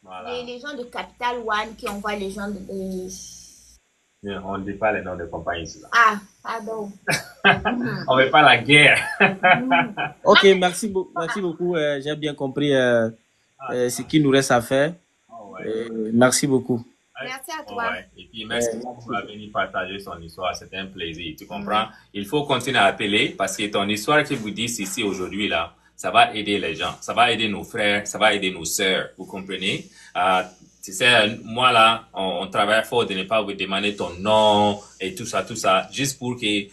voilà. Les gens de Capital One qui envoient les gens de... On ne dit pas les noms de compagnie ici. Ah, pardon. On ne veut pas la guerre. Ok, merci beaucoup. J'ai bien compris ce qu'il nous reste à faire. Ouais. Merci beaucoup. Merci à toi. Ouais. Et puis, merci pour venir partager son histoire. C'était un plaisir. Tu comprends? Il faut continuer à appeler parce que ton histoire que vous dites ici aujourd'hui, là, ça va aider les gens. Ça va aider nos frères. Ça va aider nos sœurs. Vous comprenez? Tu sais, moi, là, on travaille fort de ne pas vous demander ton nom et tout ça, juste pour que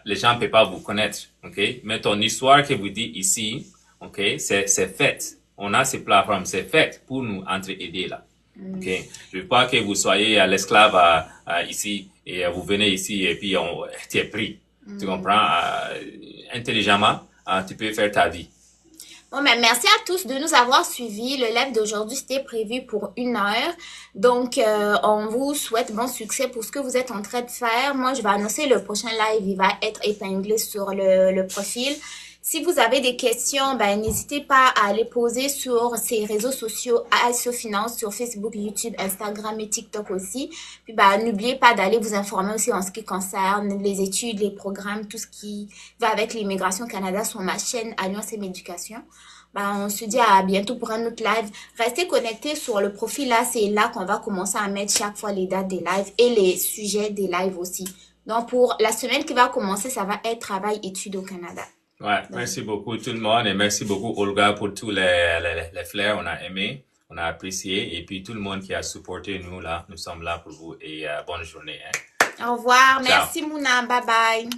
les gens ne peuvent pas vous connaître. OK? Mais ton histoire que vous dites ici, OK? C'est fait. On a ces plateformes. C'est fait pour nous entre-aider, là. Okay. Je ne veux pas que vous soyez à l'esclave ici et vous venez ici et puis tu es pris. Tu comprends? Intelligemment, tu peux faire ta vie. Bon, mais merci à tous de nous avoir suivis. Le live d'aujourd'hui, c'était prévu pour 1 heure. Donc, on vous souhaite bon succès pour ce que vous êtes en train de faire. Moi, je vais annoncer le prochain live. Il va être épinglé sur le profil. Si vous avez des questions, n'hésitez pas à les poser sur ces réseaux sociaux ASO Finance, sur Facebook, YouTube, Instagram et TikTok aussi. Puis, n'oubliez pas d'aller vous informer aussi en ce qui concerne les études, les programmes, tout ce qui va avec l'immigration Canada sur ma chaîne Alliance et Éducation. On se dit à bientôt pour un autre live. Restez connectés sur le profil là. C'est là qu'on va commencer à mettre chaque fois les dates des lives et les sujets des lives aussi. Donc, pour la semaine qui va commencer, ça va être travail études au Canada. Ouais, merci beaucoup tout le monde et merci beaucoup Olga pour tous les flairs. On a aimé, on a apprécié et puis tout le monde qui a supporté nous là, nous sommes là pour vous et bonne journée. Hein. Au revoir, Ciao. merci Mouna, bye bye.